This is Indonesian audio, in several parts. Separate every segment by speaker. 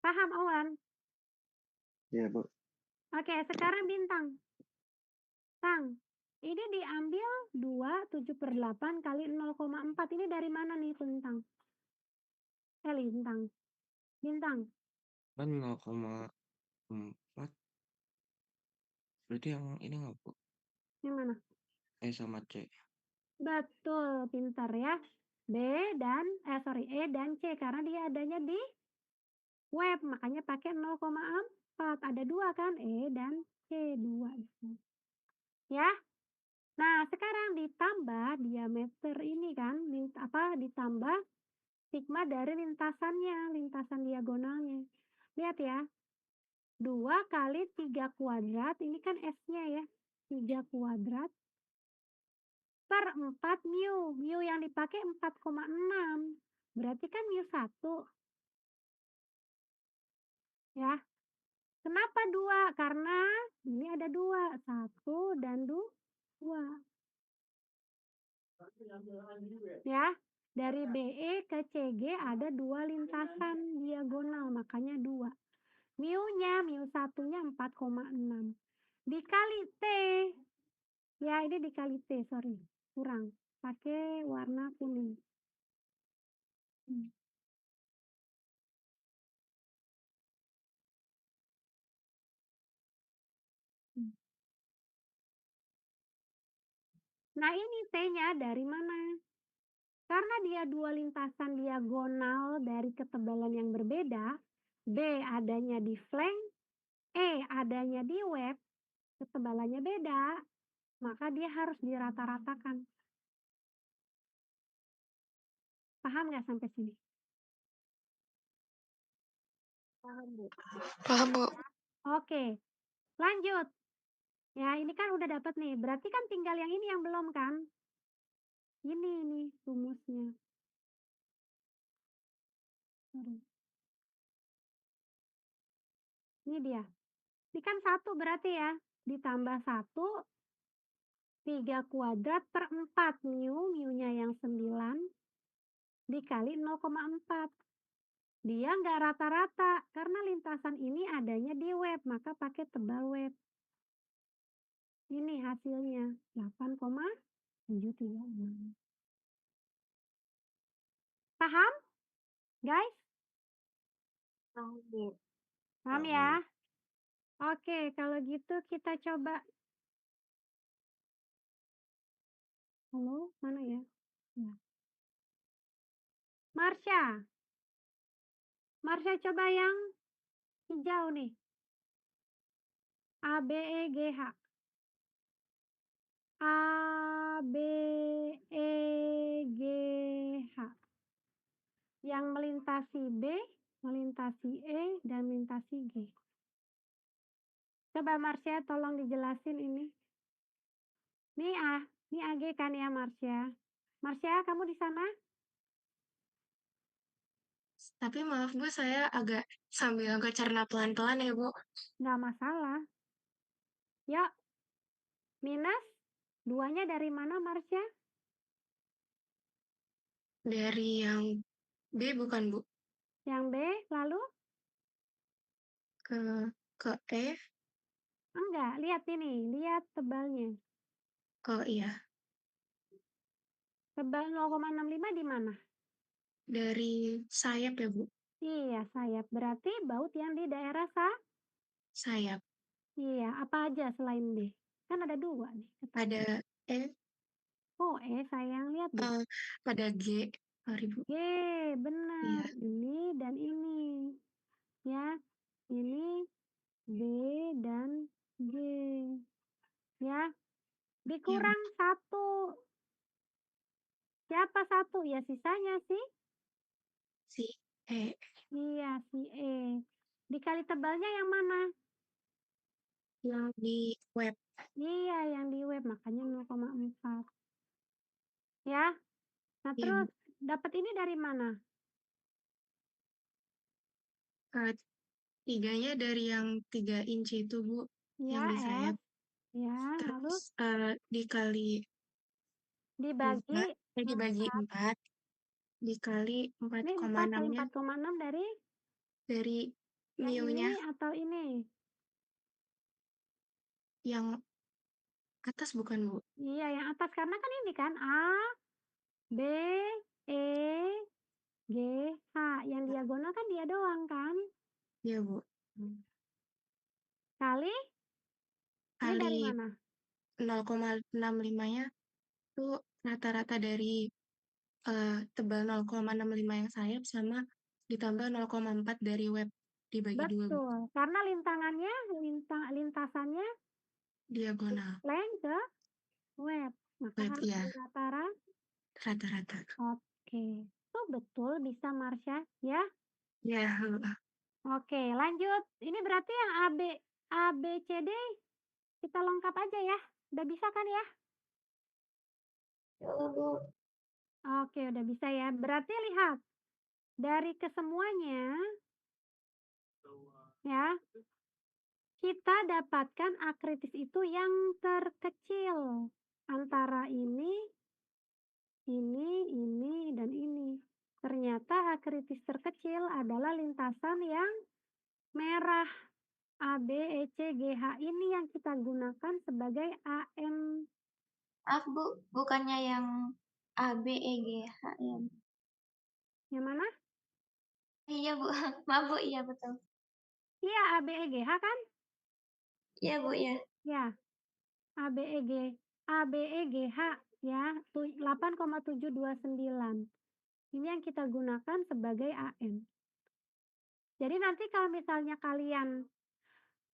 Speaker 1: Paham, Awan?
Speaker 2: Iya, Bu.
Speaker 1: Oke, sekarang Bintang. Tang, ini diambil 2/7/8 kali 0,4. Ini dari mana nih, Bintang? Lintang. Bintang.
Speaker 2: Kan 0,4. Berarti yang ini nggak, Bu?
Speaker 1: Yang mana?
Speaker 2: E sama C.
Speaker 1: Betul, pintar ya. E dan C, karena dia adanya di web, makanya pakai 0,4. Ada 2 kan, E dan C, 2. Ya. Nah, sekarang ditambah diameter ini kan, ditambah sigma dari lintasan diagonalnya. Lihat ya, 2 kali 3 kuadrat, ini kan S-nya ya, 3 kuadrat per 4 mu. Mu yang dipakai 4,6. Berarti kan mu 1. Ya. Kenapa 2? Karena ini ada 2. 1 dan 2. Ya. Dari BE ke CG ada 2 lintasan diagonal, makanya 2. Mu-nya, mu 1-nya 4,6. Dikali T. Ya, ini dikali T, sorry. Kurang. Pakai warna kuning. Nah, ini T-nya dari mana? Karena dia 2 lintasan diagonal dari ketebalan yang berbeda, B adanya di flank, E adanya di web, ketebalannya beda, maka dia harus dirata-ratakan. Paham nggak sampai sini? Paham, Bu.
Speaker 2: Paham, Bu.
Speaker 1: Oke, lanjut. Ya, ini kan udah dapat nih. Berarti kan tinggal yang ini yang belum kan? Ini nih rumusnya. Ini dia. Ini kan 1 berarti ya. Ditambah 1, 3 kuadrat per 4 mu. Mu-nya yang 9. Dikali 0,4. Dia nggak rata-rata. Karena lintasan ini adanya di web. Maka pakai tebal web. Ini hasilnya. 8,736. Paham? Guys?
Speaker 2: Paham, Bu.
Speaker 1: Paham ya? Oke, kalau gitu kita coba. Halo, mana ya? Ya. Marsha. Marsha coba yang hijau nih. A, B, E, G, H. A, B, E, G, H. Yang melintasi B, melintasi E, dan melintasi G. Coba Marsha tolong dijelasin ini. Ini AG kan ya Marsha. Marsha, kamu di sana?
Speaker 3: Tapi maaf Bu, saya agak sambil cerna pelan-pelan ya Bu.
Speaker 1: Nggak masalah. Yuk, minus 2-nya dari mana Marsha?
Speaker 3: Dari yang B bukan Bu?
Speaker 1: Yang B, lalu?
Speaker 3: Ke E.
Speaker 1: Enggak, lihat ini, lihat tebalnya.
Speaker 3: Oh iya,
Speaker 1: Tebal 0,65 di mana?
Speaker 3: dari sayap ya Bu?
Speaker 1: Iya, sayap. Berarti baut yang di daerah
Speaker 3: Sayap.
Speaker 1: Iya, apa aja selain B? Kan ada 2 nih.
Speaker 3: Ada E,
Speaker 1: Oh, sayang, lihat deh.
Speaker 3: pada G. Sorry Bu.
Speaker 1: G, benar.
Speaker 3: Iya.
Speaker 1: Ini dan ini. Ya, ini B dan G. Ya,
Speaker 3: Ya Bu.
Speaker 1: dikurang 1. Siapa 1? Ya, sisanya sih.
Speaker 3: Si E.
Speaker 1: Iya, si E. Dikali tebalnya yang mana?
Speaker 3: Yang di web.
Speaker 1: Iya, yang di web, makanya 0,4. Ya, nah
Speaker 3: Iya Bu.
Speaker 1: terus dapat ini dari mana?
Speaker 3: Tiganya dari yang 3 inci itu Bu.
Speaker 1: Ya,
Speaker 3: Yang di sayap.
Speaker 1: S. Ya, lalu
Speaker 3: Terus dikali
Speaker 1: dibagi
Speaker 3: 4. Dibagi
Speaker 1: 4.
Speaker 3: 4. Dikali
Speaker 1: Ini 4 kali
Speaker 3: 4,6-nya
Speaker 1: 4,6 dari
Speaker 3: dari
Speaker 1: Yang
Speaker 3: Mio-nya
Speaker 1: ini atau ini?
Speaker 3: yang atas bukan, Bu?
Speaker 1: Iya, yang atas karena kan ini kan A, B, E, G, H. Yang diagonal kan dia doang kan?
Speaker 3: Iya, Bu.
Speaker 1: Kali ini dari
Speaker 3: Kali
Speaker 1: mana?
Speaker 3: 0,65-nya tuh rata-rata dari tebal 0,65 yang sayap sama ditambah 0,4 dari web dibagi 2, Bu.
Speaker 1: Betul, karena lintasannya
Speaker 3: Diagonal.
Speaker 1: leng ke web, maka
Speaker 3: Web,
Speaker 1: harus
Speaker 3: ya,
Speaker 1: dirata.
Speaker 3: rata-rata.
Speaker 1: Oke, itu betul bisa Marsha ya.
Speaker 3: Ya,
Speaker 1: Oke, lanjut. Ini berarti yang A, B, C, D kita lengkap aja ya. Udah bisa kan ya?
Speaker 2: Bu.
Speaker 1: Oke, udah bisa ya. Berarti lihat dari kesemuanya ya, kita dapatkan akritis itu yang terkecil antara ini, dan ini. Ternyata akritis terkecil adalah lintasan yang merah. A, B, E, C, G, H ini yang kita gunakan sebagai AM.
Speaker 2: Maaf Bu, bukannya yang A, B, E, G, H ya?
Speaker 1: Yang mana?
Speaker 2: Iya Bu, maaf Bu, iya betul.
Speaker 1: Iya, A, B, E, G, H kan?
Speaker 2: Iya Bu, ya.
Speaker 1: Ya, A, B, E, G, A, B, E, G, H ya, 8,729. Ini yang kita gunakan sebagai AM. Jadi nanti kalau misalnya kalian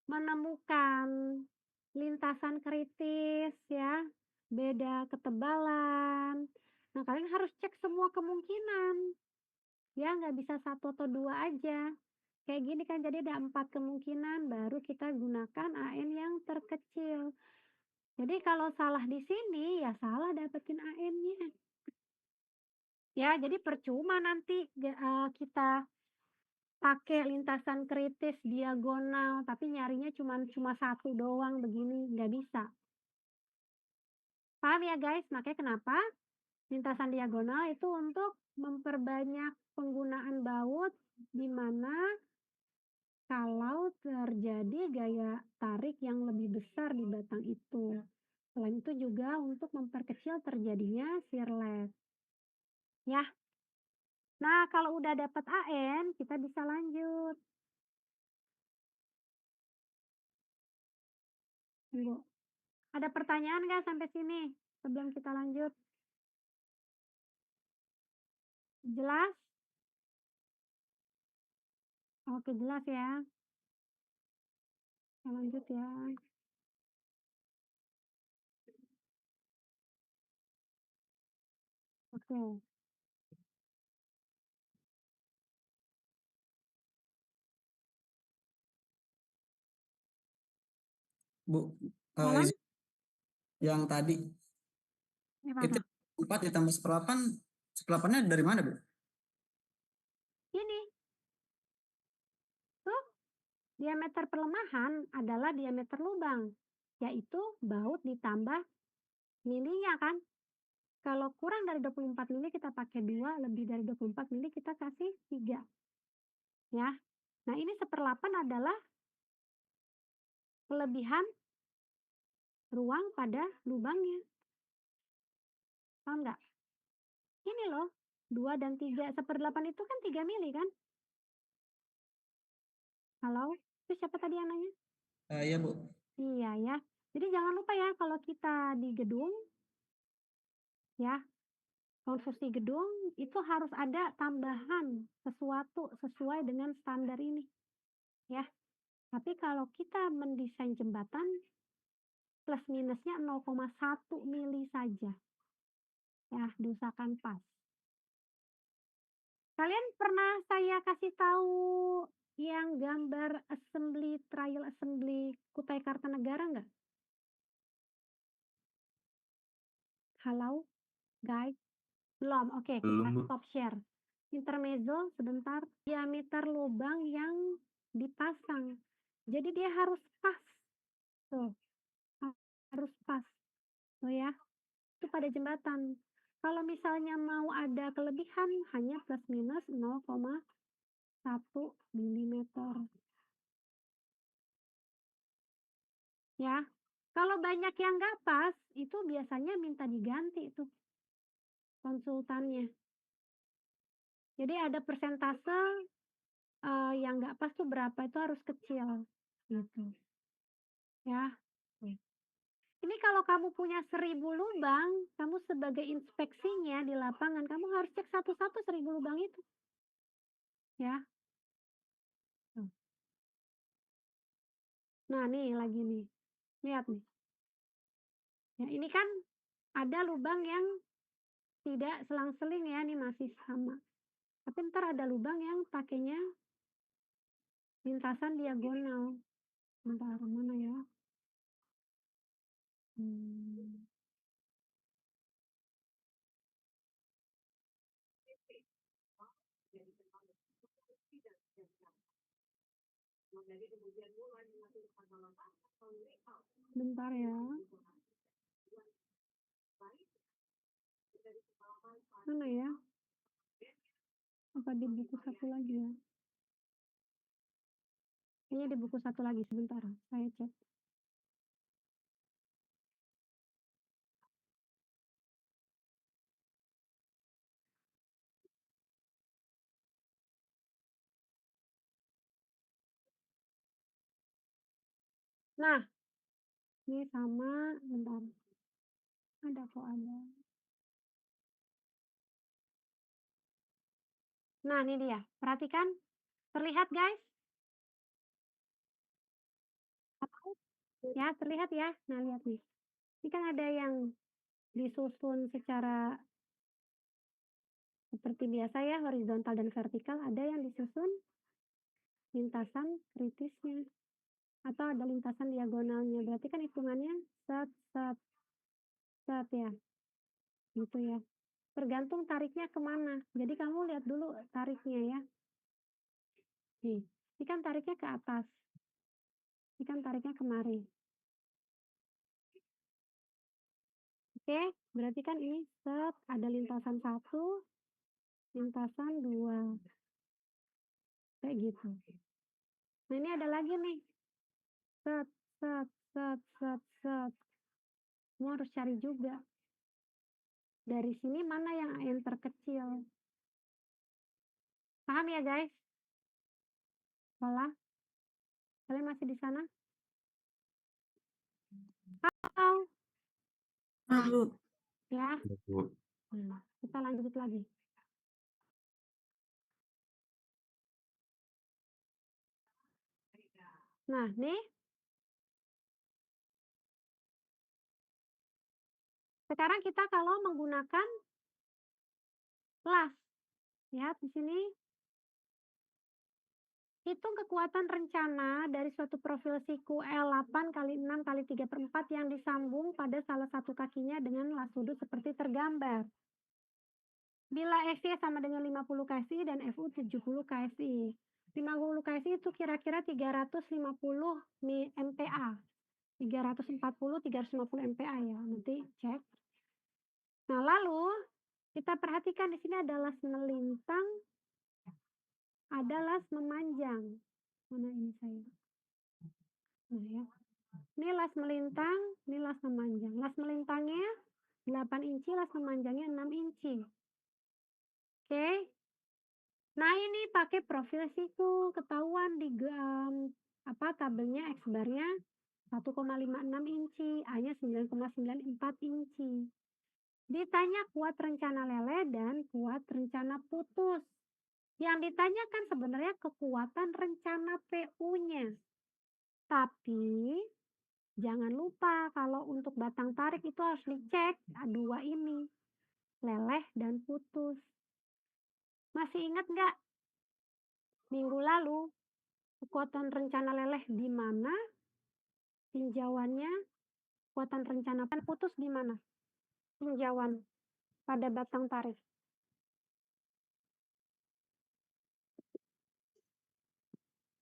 Speaker 1: menemukan lintasan kritis ya, beda ketebalan. Nah, kalian harus cek semua kemungkinan. Ya, nggak bisa 1 atau 2 aja. Kayak gini kan, jadi ada 4 kemungkinan, baru kita gunakan AN yang terkecil. Jadi kalau salah di sini, ya salah dapetin AN-nya. Ya, jadi percuma nanti kita pakai lintasan kritis diagonal, tapi nyarinya cuma 1 doang begini, nggak bisa. Paham ya guys? Makanya kenapa lintasan diagonal itu untuk memperbanyak penggunaan baut, di mana kalau terjadi gaya tarik yang lebih besar di batang itu. Selain itu juga untuk memperkecil terjadinya sirlet. Ya. Nah, kalau udah dapat AN, kita bisa lanjut. Tunggu. Ada pertanyaan nggak sampai sini sebelum kita lanjut? Jelas? Oke, jelas ya. Kita lanjut ya. Oke.
Speaker 4: Bu,
Speaker 1: Malam?
Speaker 4: yang tadi itu
Speaker 1: Gimana?
Speaker 4: 4 ditambah 1/8, 1/8-nya dari mana, Bu?
Speaker 1: Ini. Tuh, diameter pelemahan adalah diameter lubang, yaitu baut ditambah milinya kan. Kalau kurang dari 24 mili kita pakai 2, lebih dari 24 mili kita kasih 3. Ya. Nah, ini 1/8 adalah kelebihan ruang pada lubangnya. Paham nggak? Ini loh, 2 dan 3. 1/8 itu kan 3 mili kan? Halo? Itu siapa tadi yang nanya?
Speaker 4: Iya, Bu.
Speaker 1: Iya ya. Jadi jangan lupa ya kalau kita di gedung, ya, konstruksi gedung itu harus ada tambahan sesuatu sesuai dengan standar ini. Ya. Tapi kalau kita mendesain jembatan, plus minusnya 0,1 mili saja. Ya, diusahakan pas. Kalian pernah saya kasih tahu yang gambar trial assembly Kutai Kartanegara nggak? Halo, guys? Belum? Oke, kita
Speaker 4: Belum, Bu.
Speaker 1: stop share. Intermezzo sebentar. Diameter lubang yang dipasang. Jadi dia harus pas. Tuh, harus pas. Tuh ya. Itu pada jembatan. Kalau misalnya mau ada kelebihan hanya plus minus 0,1 mm. Ya. Kalau banyak yang nggak pas, itu biasanya minta diganti tuh konsultannya. Jadi ada persentase, yang nggak pas tuh berapa, itu harus kecil, gitu. Ya. Ini kalau kamu punya 1000 lubang, kamu sebagai inspeksinya di lapangan, kamu harus cek satu-satu 1000 lubang itu. Ya. Tuh. Nah, nih lagi nih. Lihat nih. Ya, ini kan ada lubang yang tidak selang-seling ya, ini masih sama. Tapi ntar ada lubang yang pakainya lintasan diagonal. Bentar, mana ya? Hmm. Bentar ya. Mana ya? Apa di buku satu lagi ya? Kayaknya di buku satu lagi, sebentar. Saya cek. Nah, ini sama, bentar. Ada kok ada. Nah, ini dia. Perhatikan. Terlihat, guys? Ya, terlihat ya. Nah, lihat nih. Ini kan ada yang disusun secara seperti biasa ya, horizontal dan vertikal. Ada yang disusun lintasan kritisnya. Atau ada lintasan diagonalnya. Berarti kan hitungannya set, set, set ya. Gitu ya. Tergantung tariknya kemana. Jadi kamu lihat dulu tariknya ya. Nih, ini kan tariknya ke atas. Ini kan tariknya kemari. Oke, berarti kan ini set, ada lintasan 1, lintasan 2. Kayak gitu. Nah, ini ada lagi nih. Set, set, set, set, set. Kamu harus cari juga. Dari sini mana yang terkecil. Paham ya, guys? Sekolah? Kalian masih di sana? Halo?
Speaker 4: Bu.
Speaker 1: Ya.
Speaker 5: Bu.
Speaker 1: Kita lanjut lagi. Nah, nih. Sekarang kita kalau menggunakan las, lihat di sini. Hitung kekuatan rencana dari suatu profil siku L8 kali 6 kali 3/4 yang disambung pada salah satu kakinya dengan las sudut seperti tergambar. Bila FY sama dengan 50 KSI dan FU 70 KSI. 50 KSI itu kira-kira 350 MPa. 340, 350 MPa ya, nanti cek. Nah, lalu kita perhatikan di sini ada las melintang, ada las memanjang. Mana ini saya? Nah ya. Ini las melintang, ini las memanjang. Las melintangnya 8 inci, las memanjangnya 6 inci. Oke. Nah, ini pakai profil siku, ketahuan di tabelnya X barnya 1,56 inci, A-nya 9,94 inci. Ditanya kuat rencana lele dan kuat rencana putus. Yang ditanyakan sebenarnya kekuatan rencana PU-nya. Tapi jangan lupa kalau untuk batang tarik itu harus dicek dua ini, leleh dan putus. Masih ingat nggak minggu lalu kekuatan rencana leleh di mana? Tinjauannya kekuatan rencana putus di mana? Tinjauan pada batang tarik.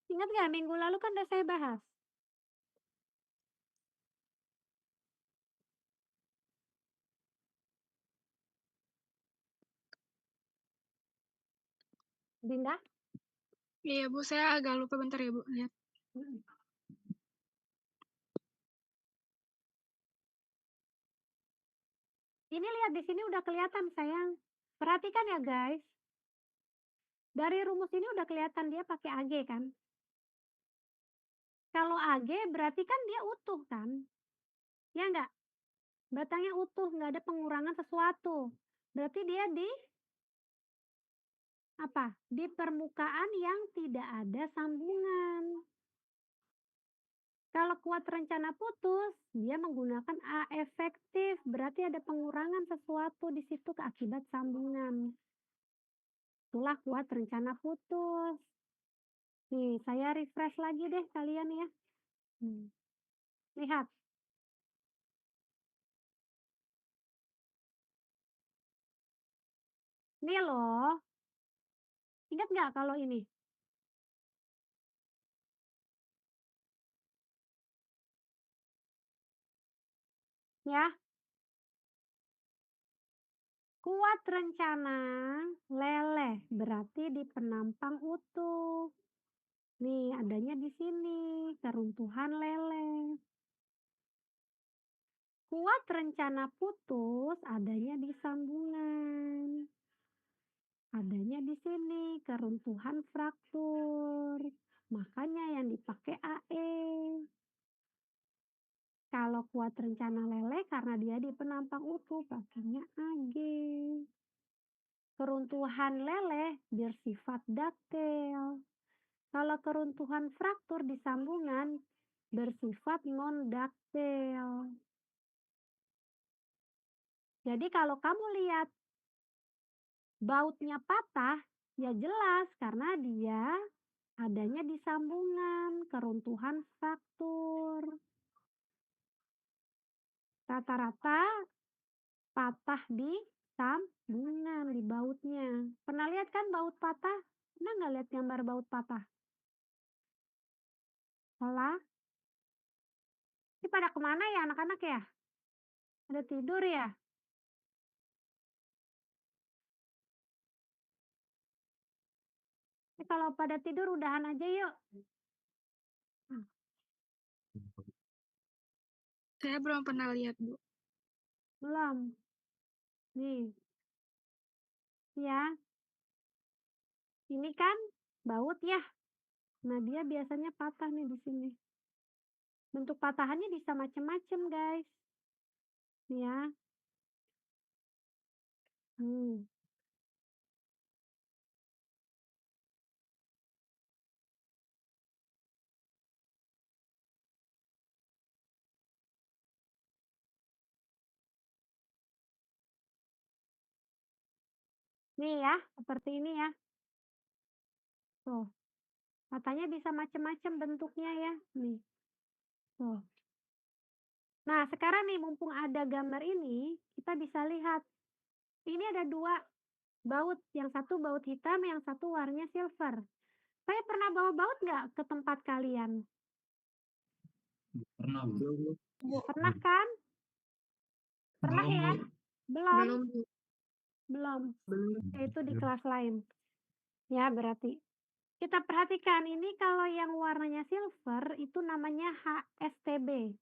Speaker 1: Ingat nggak minggu lalu kan udah saya bahas? Dinda?
Speaker 3: Iya Bu, saya agak lupa bentar ya Bu, lihat.
Speaker 1: Ini lihat di sini udah kelihatan sayang. Perhatikan ya guys. Dari rumus ini udah kelihatan dia pakai AG kan. Kalau AG berarti kan dia utuh kan. Ya enggak? Batangnya utuh, nggak ada pengurangan sesuatu. Berarti dia di apa? Di permukaan yang tidak ada sambungan. Kalau kuat rencana putus, dia menggunakan A efektif, berarti ada pengurangan sesuatu di situ akibat sambungan. Itulah kuat rencana putus. Nih, saya refresh lagi deh kalian ya. Lihat. Ini loh. Ingat nggak kalau ini? Ya, kuat rencana leleh berarti di penampang utuh. Nih, adanya di sini, keruntuhan leleh. Kuat rencana putus adanya di sambungan. Adanya di sini, keruntuhan fraktur. Makanya yang dipakai AE. Kalau kuat rencana leleh karena dia di penampang utuh, pakainya AG. Keruntuhan leleh bersifat daktil. Kalau keruntuhan fraktur di sambungan bersifat non-daktil. Jadi kalau kamu lihat bautnya patah, ya jelas karena dia adanya di sambungan, keruntuhan fraktur. Rata-rata patah di sambungan, di bautnya. Pernah lihat kan baut patah? Pernah nggak lihat gambar baut patah? Olah, ini pada kemana ya anak-anak ya? Ada tidur ya? Ini kalau pada tidur udahan aja yuk.
Speaker 3: Saya belum pernah lihat, Bu.
Speaker 1: Belum. Nih, ya. Ini kan baut ya. Nah, dia biasanya patah nih di sini. Bentuk patahannya bisa macam-macam, guys. Nih ya. Hmm. Nih ya, seperti ini ya. Tuh. Matanya bisa macam-macam bentuknya ya. Nih. Tuh. Nah, sekarang nih mumpung ada gambar ini, kita bisa lihat. Ini ada dua baut. Yang satu baut hitam, yang satu warnanya silver. Saya pernah bawa baut nggak ke tempat kalian?
Speaker 5: Pernah, Bu.
Speaker 1: Pernah kan? Pernah
Speaker 5: Belum,
Speaker 1: ya?
Speaker 5: Bu.
Speaker 1: Belum?
Speaker 3: Belum, Bu.
Speaker 1: Belum.
Speaker 3: Belum.
Speaker 1: Itu di kelas lain. Ya, berarti. Kita perhatikan ini kalau yang warnanya silver itu namanya HSTB.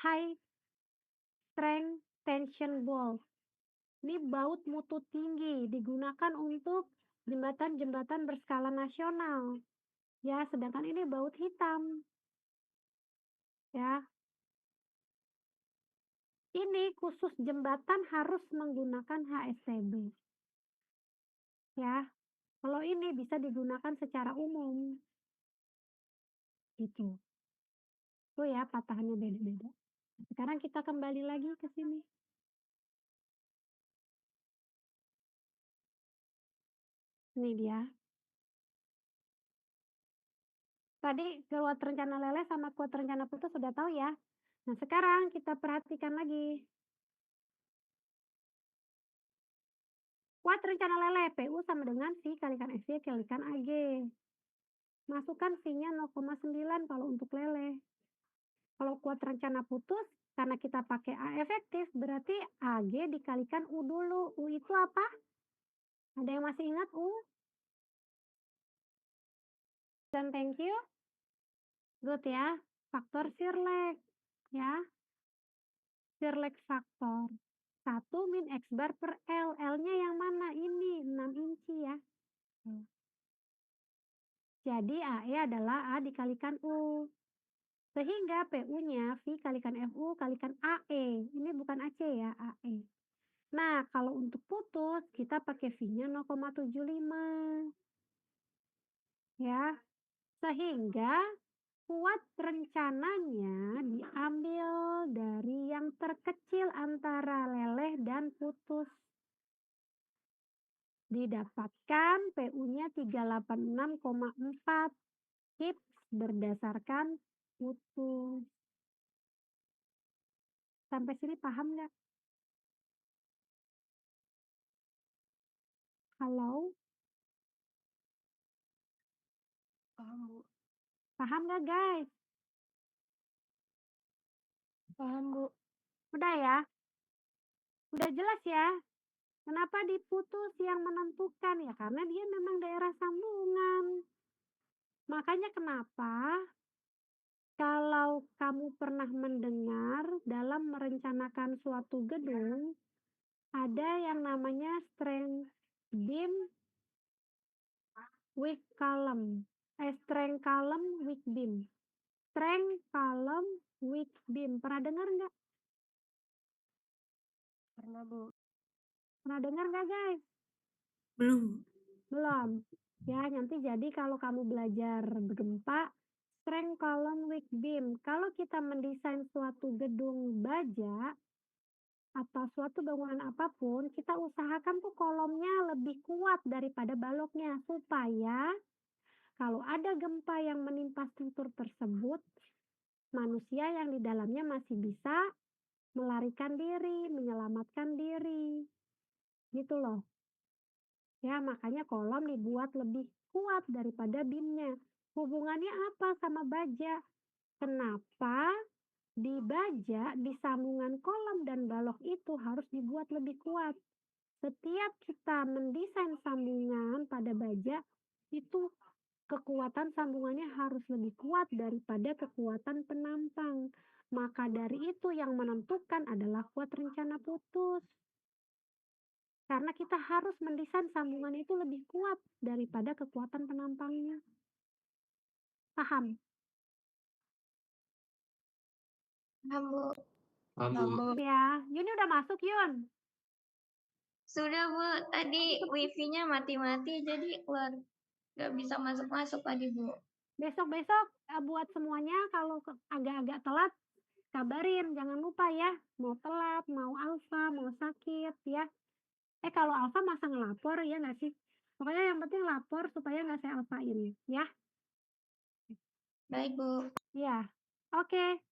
Speaker 1: High Strength Tension Bolt. Ini baut mutu tinggi, digunakan untuk jembatan-jembatan berskala nasional. Ya, sedangkan ini baut hitam. Ya. Ini khusus jembatan harus menggunakan HSTB. Ya. Kalau ini bisa digunakan secara umum. Gitu. Tuh ya, patahannya beda-beda. Sekarang kita kembali lagi ke sini. Ini dia. Tadi kuat rencana leleh sama kuat rencana putus sudah tahu ya. Nah, sekarang kita perhatikan lagi. Kuat rencana leleh, PU sama dengan V kalikan XY kalikan AG. Masukkan V-nya 0,9 kalau untuk leleh. Kalau kuat rencana putus, karena kita pakai A efektif, berarti AG dikalikan U dulu. U itu apa? Ada yang masih ingat U? Dan thank you. Good ya. Faktor Sirlek. Ya. Sirlek faktor. 1 min X bar per L. L-nya yang mana? Ini, 6 inci ya. Jadi AE adalah A dikalikan U. Sehingga PU-nya V kalikan FU kalikan AE. Ini bukan AC ya, AE. Nah, kalau untuk putus, kita pakai V-nya 0,75. Ya, sehingga kuat rencananya diambil dari yang terkecil antara leleh dan putus. Didapatkan PU-nya 386,4 kips berdasarkan putus. Sampai sini paham nggak? Halo?
Speaker 3: Paham, Bu.
Speaker 1: Paham nggak guys?
Speaker 3: Paham, Bu.
Speaker 1: Udah ya? Udah jelas ya? Kenapa diputus yang menentukan? Ya karena dia memang daerah sambungan. Makanya kenapa kalau kamu pernah mendengar dalam merencanakan suatu gedung, ada yang namanya strength beam weak column. Strength column weak beam. Strength column weak beam. Pernah dengar nggak?
Speaker 3: Pernah, Bu.
Speaker 1: Pernah dengar nggak guys?
Speaker 4: Belum.
Speaker 1: Belum. Ya, nanti jadi kalau kamu belajar gempa, strength column weak beam. Kalau kita mendesain suatu gedung baja atau suatu bangunan apapun, kita usahakan tuh kolomnya lebih kuat daripada baloknya supaya kalau ada gempa yang menimpa struktur tersebut, manusia yang di dalamnya masih bisa melarikan diri, menyelamatkan diri. Gitu loh. Ya, makanya kolom dibuat lebih kuat daripada beamnya. Hubungannya apa sama baja? Kenapa di baja, di sambungan kolom dan balok itu harus dibuat lebih kuat? Setiap kita mendesain sambungan pada baja, itu kekuatan sambungannya harus lebih kuat daripada kekuatan penampang. Maka dari itu yang menentukan adalah kuat rencana putus. Karena kita harus mendesain sambungan itu lebih kuat daripada kekuatan penampangnya. Paham?
Speaker 2: Paham, Bu.
Speaker 3: Paham, Bu.
Speaker 1: Ya, Yuni udah masuk, Yun.
Speaker 2: Sudah, Bu. Tadi wifi-nya mati-mati, jadi keluar. Nggak bisa masuk-masuk tadi, Bu.
Speaker 1: Besok-besok buat semuanya kalau agak-agak telat, kabarin. Jangan lupa ya, mau telat, mau alfa, mau sakit ya. Kalau alfa masa ngelapor ya nggak sih? Pokoknya yang penting lapor supaya nggak saya alfain ya.
Speaker 2: Baik, Bu.
Speaker 1: Ya, oke.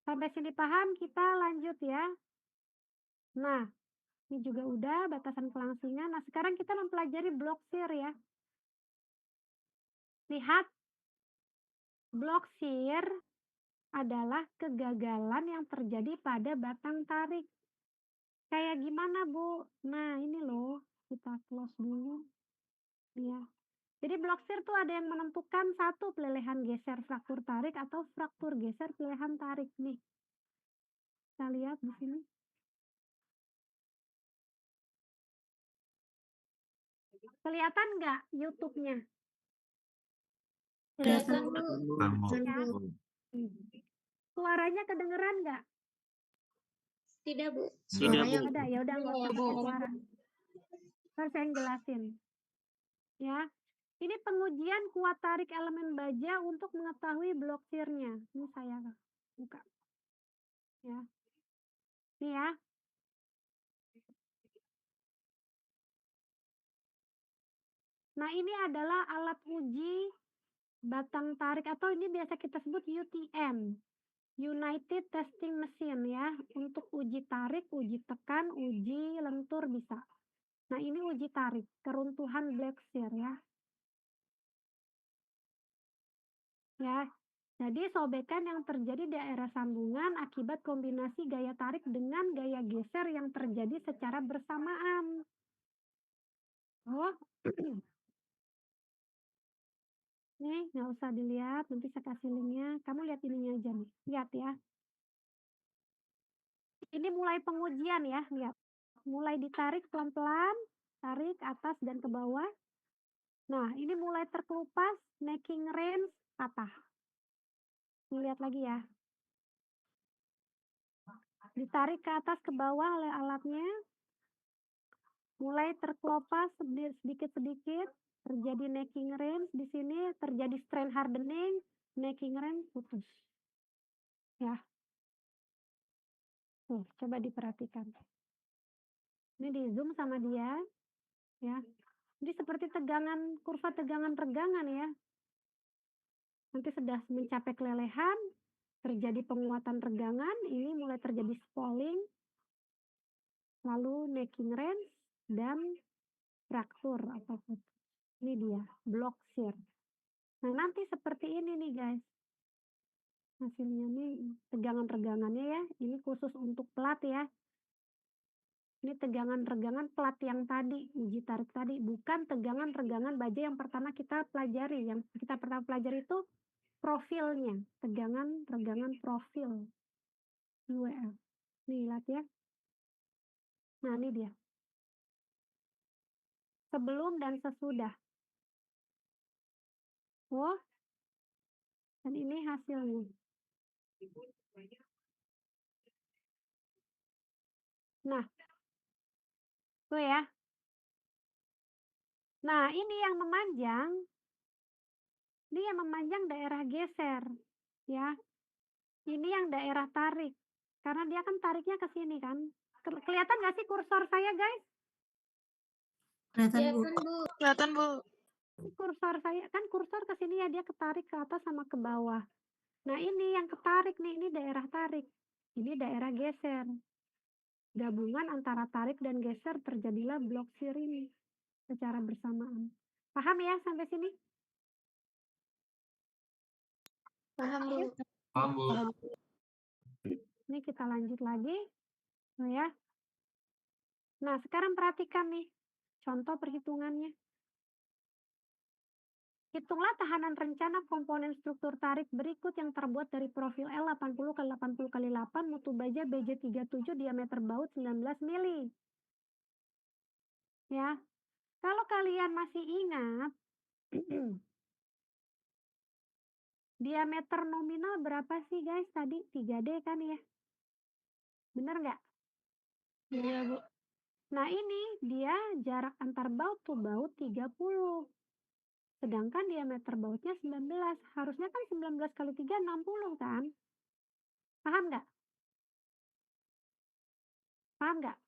Speaker 1: Sampai sini paham, kita lanjut ya. Nah, ini juga udah batasan kelangsingan. Nah, sekarang kita mempelajari blok shear ya. Lihat, blok shear adalah kegagalan yang terjadi pada batang tarik. Kayak gimana, Bu? Nah, ini loh, kita close dulu. Ya. Jadi blok shear tuh ada yang menentukan satu pelelehan geser fraktur tarik atau fraktur geser pelelehan tarik nih. Kita lihat di sini. Kelihatan nggak YouTube-nya?
Speaker 2: Kelihatan, Bu.
Speaker 1: Ya. Suaranya kedengeran nggak?
Speaker 2: Tidak, Bu.
Speaker 3: Suaranya
Speaker 1: Ada, ya udah nggak usah
Speaker 3: Bu.
Speaker 1: pakai suara. Ntar saya yang jelasin. Ya. Ini pengujian kuat tarik elemen baja untuk mengetahui blok shear-nya. Ini saya buka. Ya. Nih ya. Nah, ini adalah alat uji batang tarik atau ini biasa kita sebut UTM. United Testing Machine ya. Untuk uji tarik, uji tekan, uji lentur bisa. Nah, ini uji tarik, keruntuhan black shear ya. Ya. Jadi sobekan yang terjadi di daerah sambungan akibat kombinasi gaya tarik dengan gaya geser yang terjadi secara bersamaan. Oh, nih nggak usah dilihat, nanti saya kasih linknya. Kamu lihat ininya aja nih, lihat ya. Ini mulai pengujian ya, lihat. mulai ditarik pelan-pelan, tarik atas dan ke bawah. Nah, ini mulai terkelupas, making range patah. Lihat lagi ya. Ditarik ke atas ke bawah oleh alatnya, mulai terkelupas sedikit-sedikit, terjadi making range di sini, terjadi strain hardening, making range putus. Ya. Tuh, coba diperhatikan. Ini di zoom sama dia, ya. Jadi seperti tegangan, kurva tegangan regangan ya. Nanti sudah mencapai kelelehan, terjadi penguatan regangan, ini mulai terjadi spalling, lalu making range, dan fraktur atau putus. Ini dia, block shear. Nah, nanti seperti ini nih guys. Hasilnya nih tegangan-regangannya ya. Ini khusus untuk plat ya. Ini tegangan-regangan plat yang tadi, uji tarik tadi. Bukan tegangan-regangan baja yang pertama kita pelajari. Yang kita pertama pelajari itu profilnya. Tegangan-regangan profil. UWF. Nih, lihat ya. Nah, ini dia. Sebelum dan sesudah. Oh, dan ini hasilnya. Nah, tuh ya. Nah, ini yang memanjang. Dia memanjang daerah geser. Ya. Ini yang daerah tarik. Karena dia kan tariknya ke sini kan. Kelihatan nggak sih kursor saya, guys?
Speaker 4: Kelihatan,
Speaker 2: Ya
Speaker 4: Bu.
Speaker 2: kan Bu.
Speaker 3: Kelihatan, Bu.
Speaker 1: Kursor saya, kan kursor ke sini ya, dia ketarik ke atas sama ke bawah. Nah, ini yang ketarik nih, ini daerah tarik. Ini daerah geser. Gabungan antara tarik dan geser terjadilah block shear ini secara bersamaan. Paham ya sampai sini?
Speaker 2: Paham Bu.
Speaker 5: Paham, Bu.
Speaker 1: Ini kita lanjut lagi. Nah ya. Nah, sekarang perhatikan nih contoh perhitungannya. Hitunglah tahanan rencana komponen struktur tarik berikut yang terbuat dari profil L 80 x 80 x 8 mutu baja BJ37 diameter baut 19 mili. Ya. Kalau kalian masih ingat diameter nominal berapa sih guys tadi? 3D kan ya? Bener nggak?
Speaker 3: Iya, Bu.
Speaker 1: Nah ini dia jarak antar baut to baut 30. Sedangkan diameter bautnya 19. Harusnya kan 19 kali 3, 60 kan? Paham nggak? Paham nggak?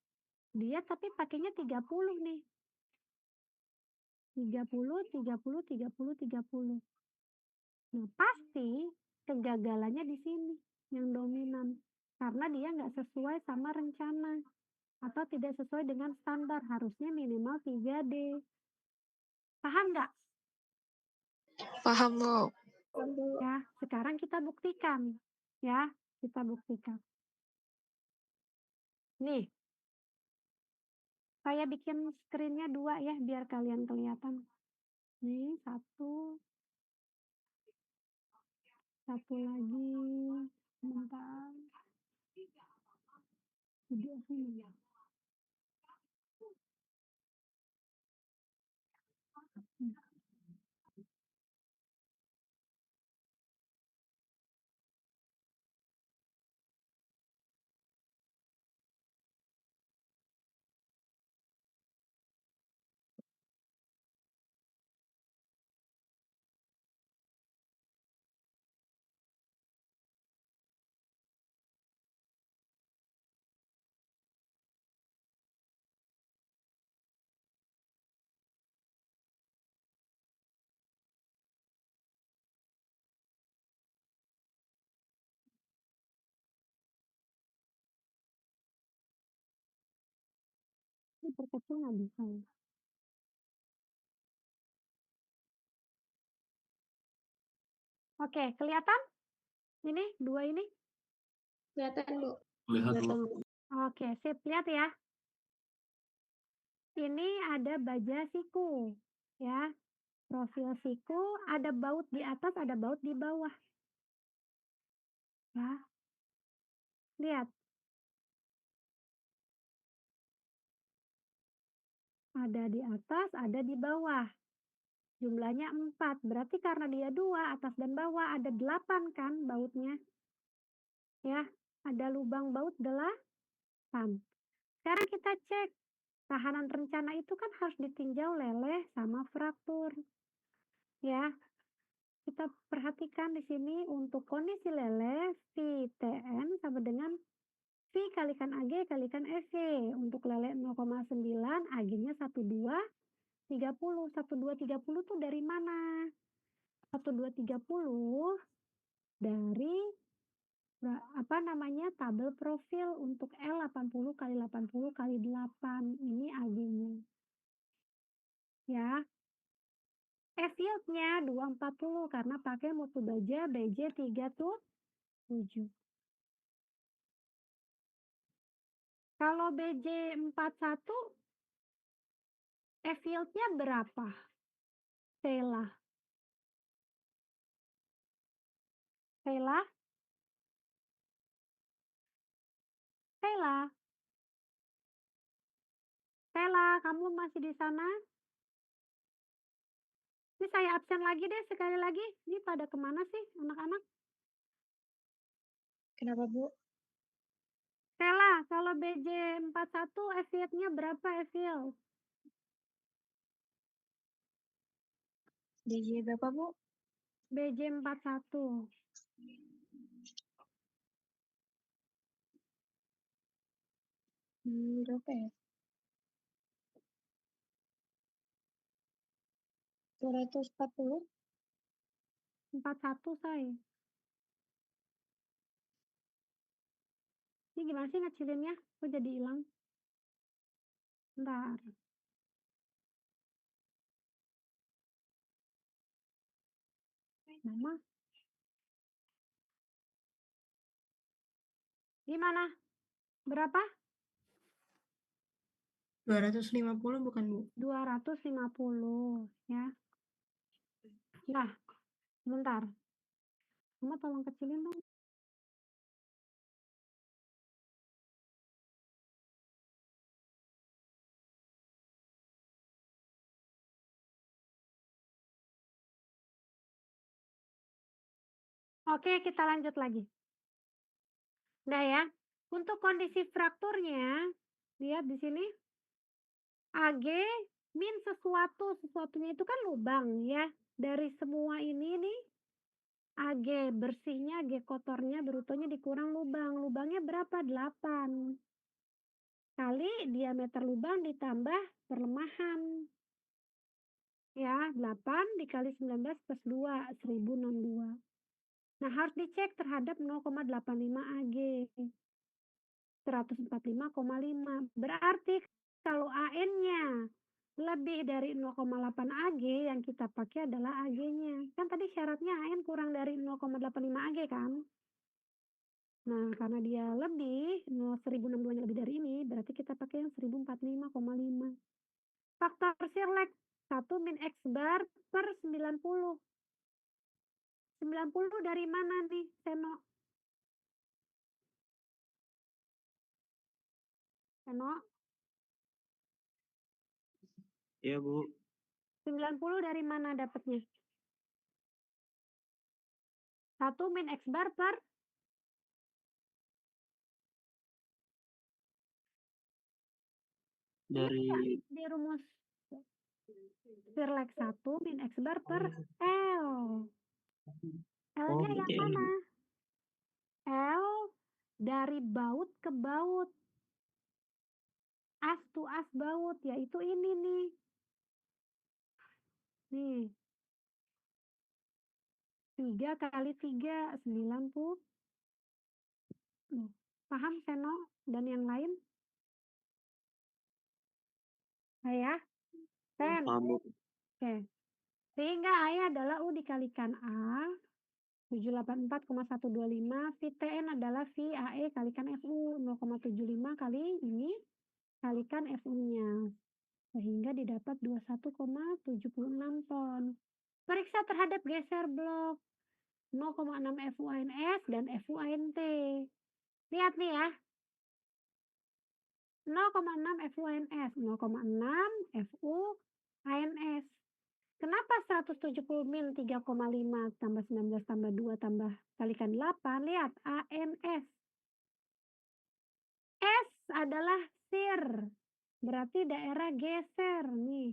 Speaker 1: Dia tapi pakainya 30 nih. 30, 30, 30, 30. Nah, pasti kegagalannya di sini yang dominan. Karena dia nggak sesuai sama rencana. Atau tidak sesuai dengan standar. Harusnya minimal 3D. Paham nggak?
Speaker 3: Paham, Bu.
Speaker 1: Ya, sekarang kita buktikan. Ya, kita buktikan. Nih, saya bikin screen-nya 2 ya, biar kalian kelihatan. Nih, satu lagi. Sebentar. Video sini. Ini perkecil nggak bisa ya. Oke, kelihatan? Ini, 2 ini?
Speaker 2: Kelihatan Bu.
Speaker 5: Lihat, Bu.
Speaker 3: Kelihatan, Bu.
Speaker 1: Oke, sip. Lihat ya. Ini ada baja siku. Ya, profil siku, ada baut di atas, ada baut di bawah. Ya. Lihat. Ada di atas, ada di bawah. Jumlahnya 4. Berarti karena dia 2, atas dan bawah ada 8 kan bautnya. Ya, ada lubang baut 8. Sekarang kita cek. Tahanan rencana itu kan harus ditinjau leleh sama fraktur. Ya, kita perhatikan di sini untuk kondisi leleh, VTN sama dengan V kalikan AG kalikan EV. Untuk leleh 0,9, AG-nya 1230. 1230 tuh dari mana? 1230 dari tabel profil untuk L 80 kali 80 kali 8. Ini AG-nya. Ya. Yield-nya 240 karena pakai mutu baja BJ 37. Kalau BJ 41, yield-nya berapa? Sheila. Sheila? Sheila? Sheila, kamu masih di sana? Ini saya absen lagi deh sekali lagi. Ini pada kemana sih anak-anak?
Speaker 2: Kenapa, Bu?
Speaker 1: Sheila, kalau BJ 41 yield-nya berapa yield?
Speaker 2: DJ berapa, Bu?
Speaker 1: BJ 41.
Speaker 2: Berapa ya? 240?
Speaker 1: 41 say. Ini gimana sih ngecilinnya? Kok jadi hilang? Bentar. Mama. Gimana? Berapa?
Speaker 3: 250 bukan, Bu?
Speaker 1: 250 ya. Nah, bentar. Mama tolong kecilin dong. Oke, kita lanjut lagi. Nah ya, untuk kondisi frakturnya, lihat di sini. AG min sesuatu, sesuatunya itu kan lubang ya. Dari semua ini nih, AG bersihnya, AG kotornya, brutonya dikurang lubang. Lubangnya berapa? 8. Kali diameter lubang ditambah perlemahan. Ya, 8 dikali 19 plus 2, 1062. Nah, harus dicek terhadap 0,85 AG. 145,5. Berarti kalau AN-nya lebih dari 0,8 AG, yang kita pakai adalah AG-nya. Kan tadi syaratnya AN kurang dari 0,85 AG kan? Nah, karena dia lebih, 1062-nya lebih dari ini, berarti kita pakai yang 1045,5. Faktor Sirlek 1 min X bar per 90. 90 dari mana nih, Seno? Seno?
Speaker 5: Iya, Bu.
Speaker 1: 90 dari mana dapatnya? 1 min X bar per
Speaker 5: Dari
Speaker 1: di rumus Sirlek 1 min X bar per L. L-nya yang
Speaker 5: BTN.
Speaker 1: mana? L dari baut ke baut. As to as baut, yaitu ini nih. Nih. 3 kali 3, 90. Paham Seno dan yang lain? Saya? Sen.
Speaker 5: Paham, Bu.
Speaker 1: Oke. Sehingga I adalah U dikalikan A, 784,125. VTN adalah VAE kalikan FU, 0,75 kali ini kalikan FU-nya. Sehingga didapat 21,76 ton. Periksa terhadap geser blok 0,6 FUANS dan FUANT. Lihat nih ya. 0,6 FUNS, 0,6 FUANS. Kenapa 170 min 3,5 tambah 19 tambah 2 tambah kalikan 8? Lihat, ANS. S adalah sir, berarti daerah geser nih.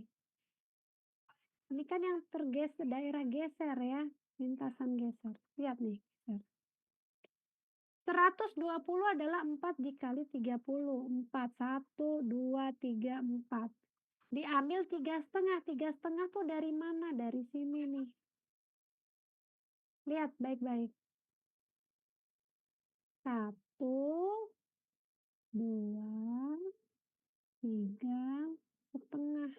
Speaker 1: Ini kan yang tergeser, daerah geser ya, lintasan geser. Lihat nih, geser. 120 adalah 4 dikali 30. 4, 1, 2, 3, 4. Diambil 3,5. 3,5 tuh dari mana? Dari sini nih. Lihat baik-baik. 1, 2, 3, setengah.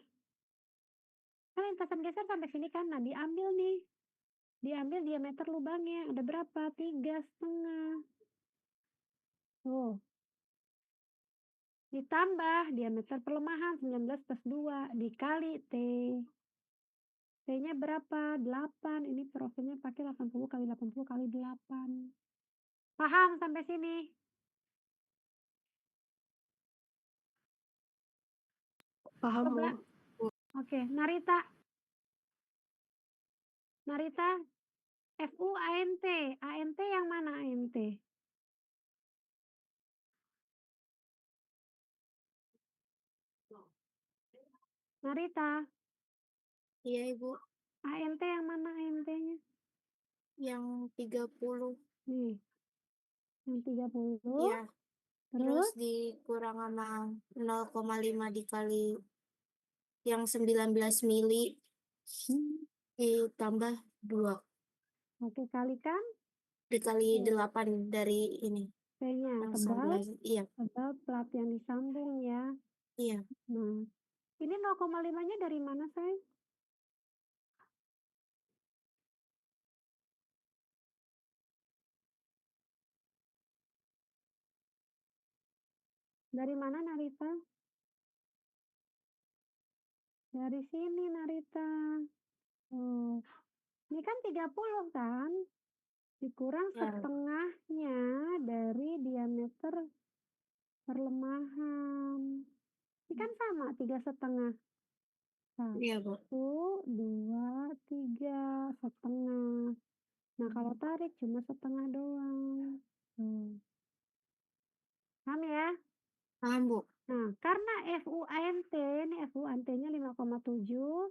Speaker 1: Kan lintasan geser sampai sini kan, nah diambil nih. Diambil diameter lubangnya, ada berapa? 3,5. Tuh. Ditambah diameter perlemahan 19 plus 2 dikali T. T-nya berapa? 8. Ini profilnya pakai 80 kali 80 kali 8. Paham sampai sini?
Speaker 3: Paham,
Speaker 1: Coba.
Speaker 3: Bu.
Speaker 1: Oke, Narita. Narita, FUANT. ANT yang mana ANT? Narita,
Speaker 3: Iya, Ibu.
Speaker 1: ANT yang mana ANT-nya?
Speaker 3: Yang 30.
Speaker 1: Nih. Yang 30.
Speaker 3: Iya. Terus
Speaker 1: Terus
Speaker 3: dikurang sama 0,5 dikali yang 19 mili ditambah 2
Speaker 1: oke, kalikan
Speaker 3: dikali 8 dari ini.
Speaker 1: T-nya
Speaker 3: Yang
Speaker 1: tebal.
Speaker 3: 11. Iya.
Speaker 1: Tebal plat yang disambung ya.
Speaker 3: Iya.
Speaker 1: Nah, ini 0,5-nya dari mana, sayang? Dari mana, Narita? Dari sini, Narita. Oh, ini kan 30 kan? Dikurang
Speaker 3: Ya.
Speaker 1: setengahnya dari diameter perlemahan. Ini kan sama, 3,5.
Speaker 3: Iya, Bu.
Speaker 1: 1, 2, 3, setengah. Nah, kalau tarik cuma setengah doang. Paham ya?
Speaker 3: Paham, Bu.
Speaker 1: Nah, karena FUANT, ini FUANT-nya 5,7,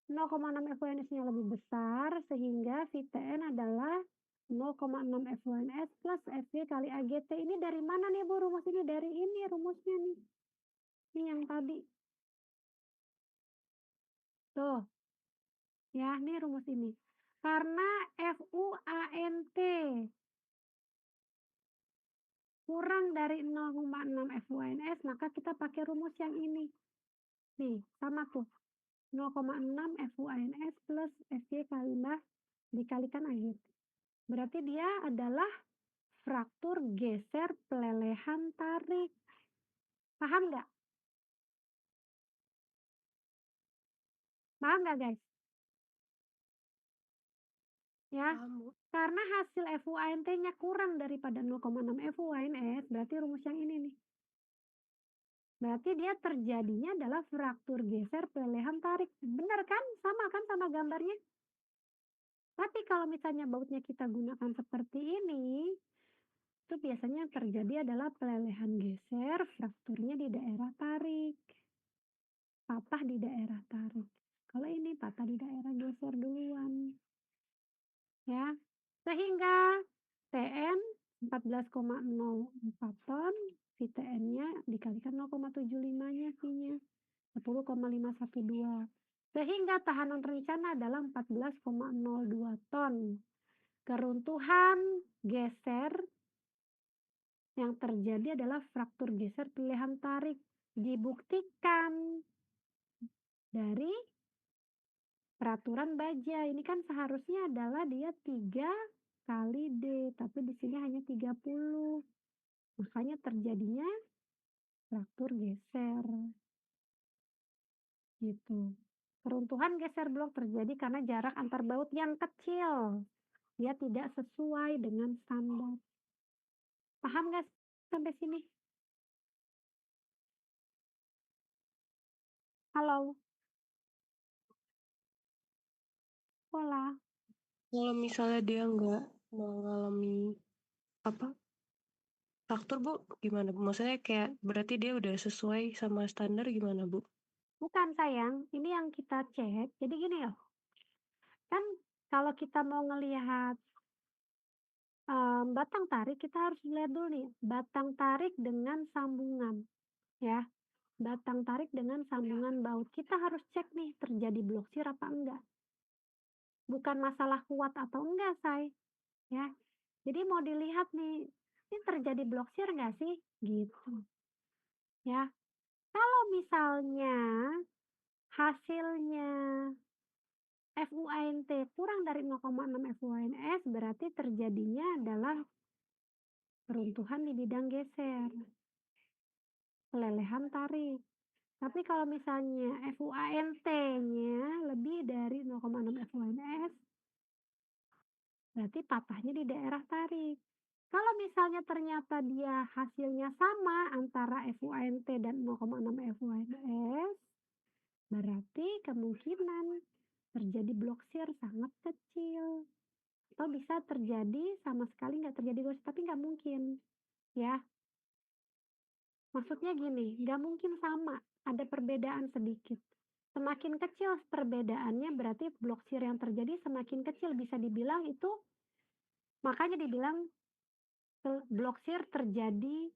Speaker 1: 0,6 FUNS-nya lebih besar, sehingga VTN adalah 0,6 FUNS plus FY kali AGT. Ini dari mana nih, Bu, rumus ini? Dari ini rumusnya nih. Ini yang tadi. Tuh. Ya, ini rumus ini. Karena FUANT kurang dari 0,6 FUNS, maka kita pakai rumus yang ini. Nih, sama tuh. 0,6 FUNS plus FY kali mbah dikalikan AGT. Berarti dia adalah fraktur geser pelelehan tarik. Paham nggak? Paham nggak, guys? Ya,
Speaker 3: Paham, Bu.
Speaker 1: karena hasil FUANT-nya kurang daripada 0,6 FUNS, berarti rumus yang ini nih. Berarti dia terjadinya adalah fraktur geser pelelehan tarik. Benar kan? Sama kan sama gambarnya? Tapi kalau misalnya bautnya kita gunakan seperti ini, itu biasanya terjadi adalah pelelehan geser, frakturnya di daerah tarik. Patah di daerah tarik. Kalau ini patah di daerah geser duluan. Ya. Sehingga TN 14,04 ton, VTN-nya dikalikan 0,75-nya V-nya. 10,512. Sehingga tahanan rencana adalah 14,02 ton. Keruntuhan geser yang terjadi adalah fraktur geser pilihan tarik. Dibuktikan dari peraturan baja. Ini kan seharusnya adalah dia 3 kali D, tapi di sini hanya 30. Makanya terjadinya fraktur geser. Gitu. Keruntuhan geser blok terjadi karena jarak antar baut yang kecil. Dia tidak sesuai dengan standar. Paham nggak sampai sini? Halo? Pola.
Speaker 6: Kalau misalnya dia nggak mengalami apa faktur Bu, gimana Bu? Maksudnya kayak berarti dia udah sesuai sama standar gimana Bu?
Speaker 1: Bukan sayang, ini yang kita cek. Jadi gini loh, kan kalau kita mau ngelihat batang tarik, kita harus lihat dulu nih, batang tarik dengan sambungan, ya. Batang tarik dengan sambungan baut. Kita harus cek nih, terjadi bloksir apa enggak. Bukan masalah kuat atau enggak, say, ya. Jadi mau dilihat nih, ini terjadi bloksir nggak sih? Gitu, ya. Kalau misalnya hasilnya FUANT kurang dari 0,6 FUANS, berarti terjadinya adalah keruntuhan di bidang geser, kelelehan tarik. Tapi kalau misalnya FUANT-nya lebih dari 0,6 FUANS, berarti patahnya di daerah tarik. Kalau misalnya ternyata dia hasilnya sama antara FUANT dan 0,6 FUANS, berarti kemungkinan terjadi bloksir sangat kecil. Atau bisa terjadi sama sekali nggak terjadi ghost, tapi nggak mungkin, ya. Maksudnya gini, nggak mungkin sama, ada perbedaan sedikit. Semakin kecil perbedaannya berarti bloksir yang terjadi semakin kecil, bisa dibilang itu makanya dibilang bloksir terjadi,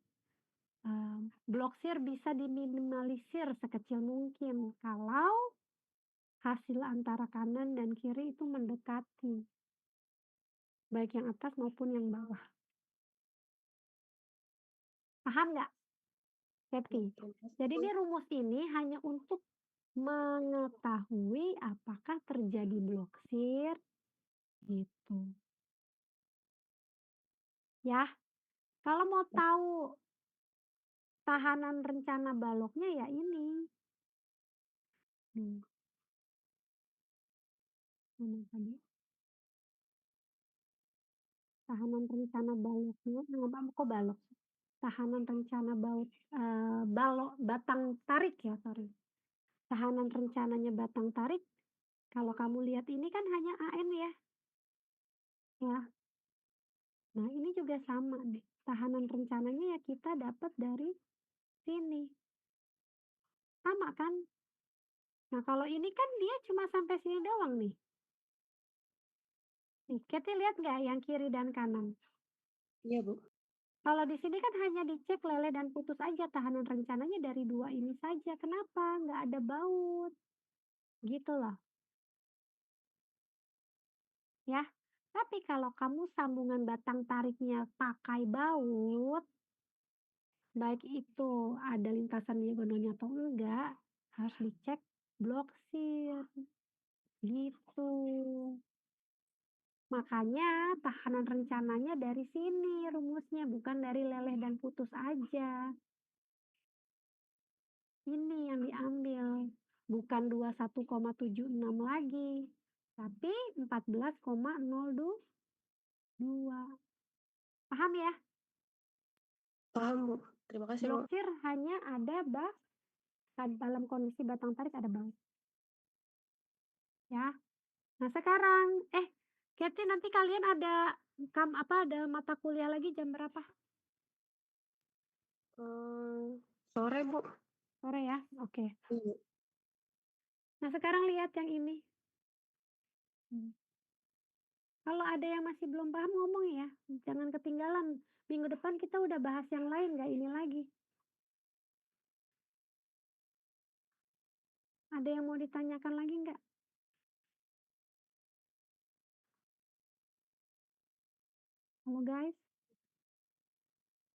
Speaker 1: bloksir bisa diminimalisir sekecil mungkin kalau hasil antara kanan dan kiri itu mendekati, baik yang atas maupun yang bawah. Paham nggak, Kety? Jadi ini rumus ini hanya untuk mengetahui apakah terjadi bloksir, gitu. Ya, kalau mau tahu tahanan rencana baloknya ya ini. Mana tadi? Tahanan rencana baloknya, kok balok? Tahanan rencana batang tarik ya, sorry. Tahanan rencananya batang tarik, kalau kamu lihat ini kan hanya AN ya. Ya. Nah, ini juga sama nih. Tahanan rencananya ya kita dapat dari sini. Sama kan? Nah, kalau ini kan dia cuma sampai sini doang nih. Nih, Kety lihat nggak yang kiri dan kanan?
Speaker 6: Iya Bu.
Speaker 1: Kalau di sini kan hanya dicek lele dan putus aja, tahanan rencananya dari 2 ini saja. Kenapa? Nggak ada baut. Gitu loh. Ya. Tapi kalau kamu sambungan batang tariknya pakai baut, baik itu ada lintasan diagonalnya atau enggak, harus dicek bloksir. Gitu. Makanya tahanan rencananya dari sini rumusnya, bukan dari leleh dan putus aja. Ini yang diambil, bukan 21,76 lagi, tapi 14,02. Paham ya?
Speaker 6: Paham Bu. Terima kasih Bu.
Speaker 1: Bloksir hanya ada dalam kondisi batang tarik ada baut. Ya. Nah sekarang, Kety nanti kalian ada ada mata kuliah lagi jam berapa?
Speaker 6: Sore Bu.
Speaker 1: Sore ya? Oke.
Speaker 6: Iya.
Speaker 1: Nah sekarang lihat yang ini. Kalau ada yang masih belum paham ngomong ya, jangan ketinggalan. Minggu depan kita udah bahas yang lain, nggak ini lagi. Ada yang mau ditanyakan lagi nggak? Halo guys?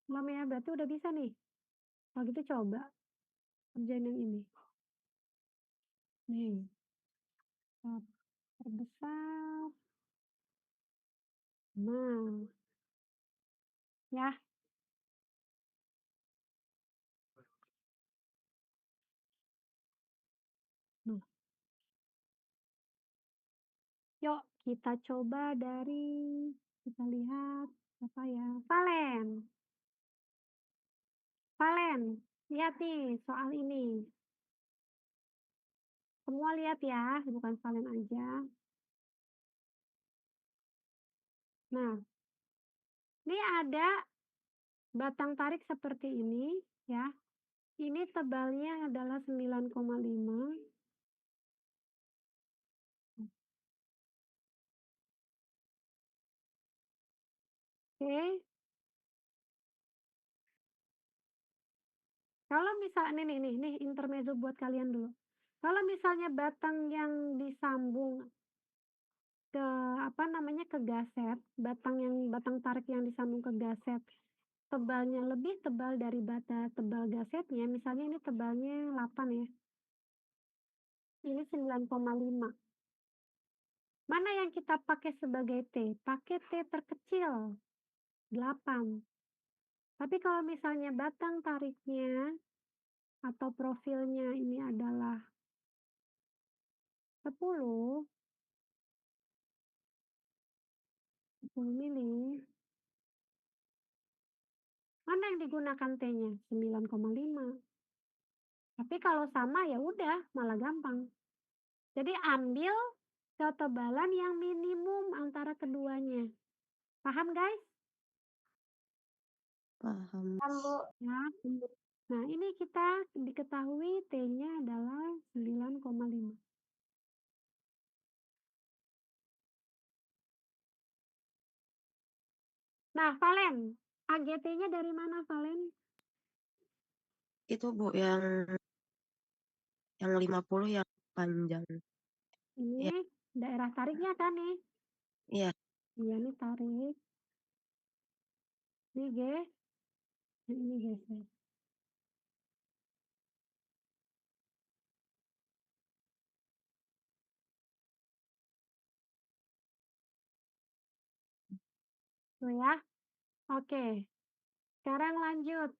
Speaker 1: Belum ya, berarti udah bisa nih. Kalau gitu coba kerjain yang ini. Nih, terbesar. Nah, ya. Nah. Yuk, kita coba dari, kita lihat apa ya? Valen. Valen, lihat nih soal ini. Semua lihat ya, bukan Valen aja. Nah, ini ada batang tarik seperti ini ya. Ini tebalnya adalah 9,5. Oke. Kalau misalnya nih intermezzo buat kalian dulu. Kalau misalnya batang yang disambung ke ke gaset, batang tarik yang disambung ke gaset tebalnya lebih tebal dari tebal gasetnya, misalnya ini tebalnya 8 ya. Ini 9,5. Mana yang kita pakai sebagai T? Pakai T terkecil, 8. Tapi kalau misalnya batang tariknya atau profilnya ini adalah 10 mili, mana yang digunakan T-nya? 9,5. Tapi kalau sama ya udah, malah gampang. Jadi ambil ketebalan yang minimum antara keduanya. Paham guys?
Speaker 4: Paham.
Speaker 1: Ya. Nah, ini kita diketahui T-nya adalah 9,5. Nah, Valen, AGT-nya dari mana, Valen?
Speaker 4: Itu Bu yang 50 yang panjang.
Speaker 1: Ini daerah tariknya kan nih?
Speaker 4: Iya.
Speaker 1: Iya, ini tarik. Ini G. Dan ini geser. Tuh ya. Oke. Sekarang lanjut.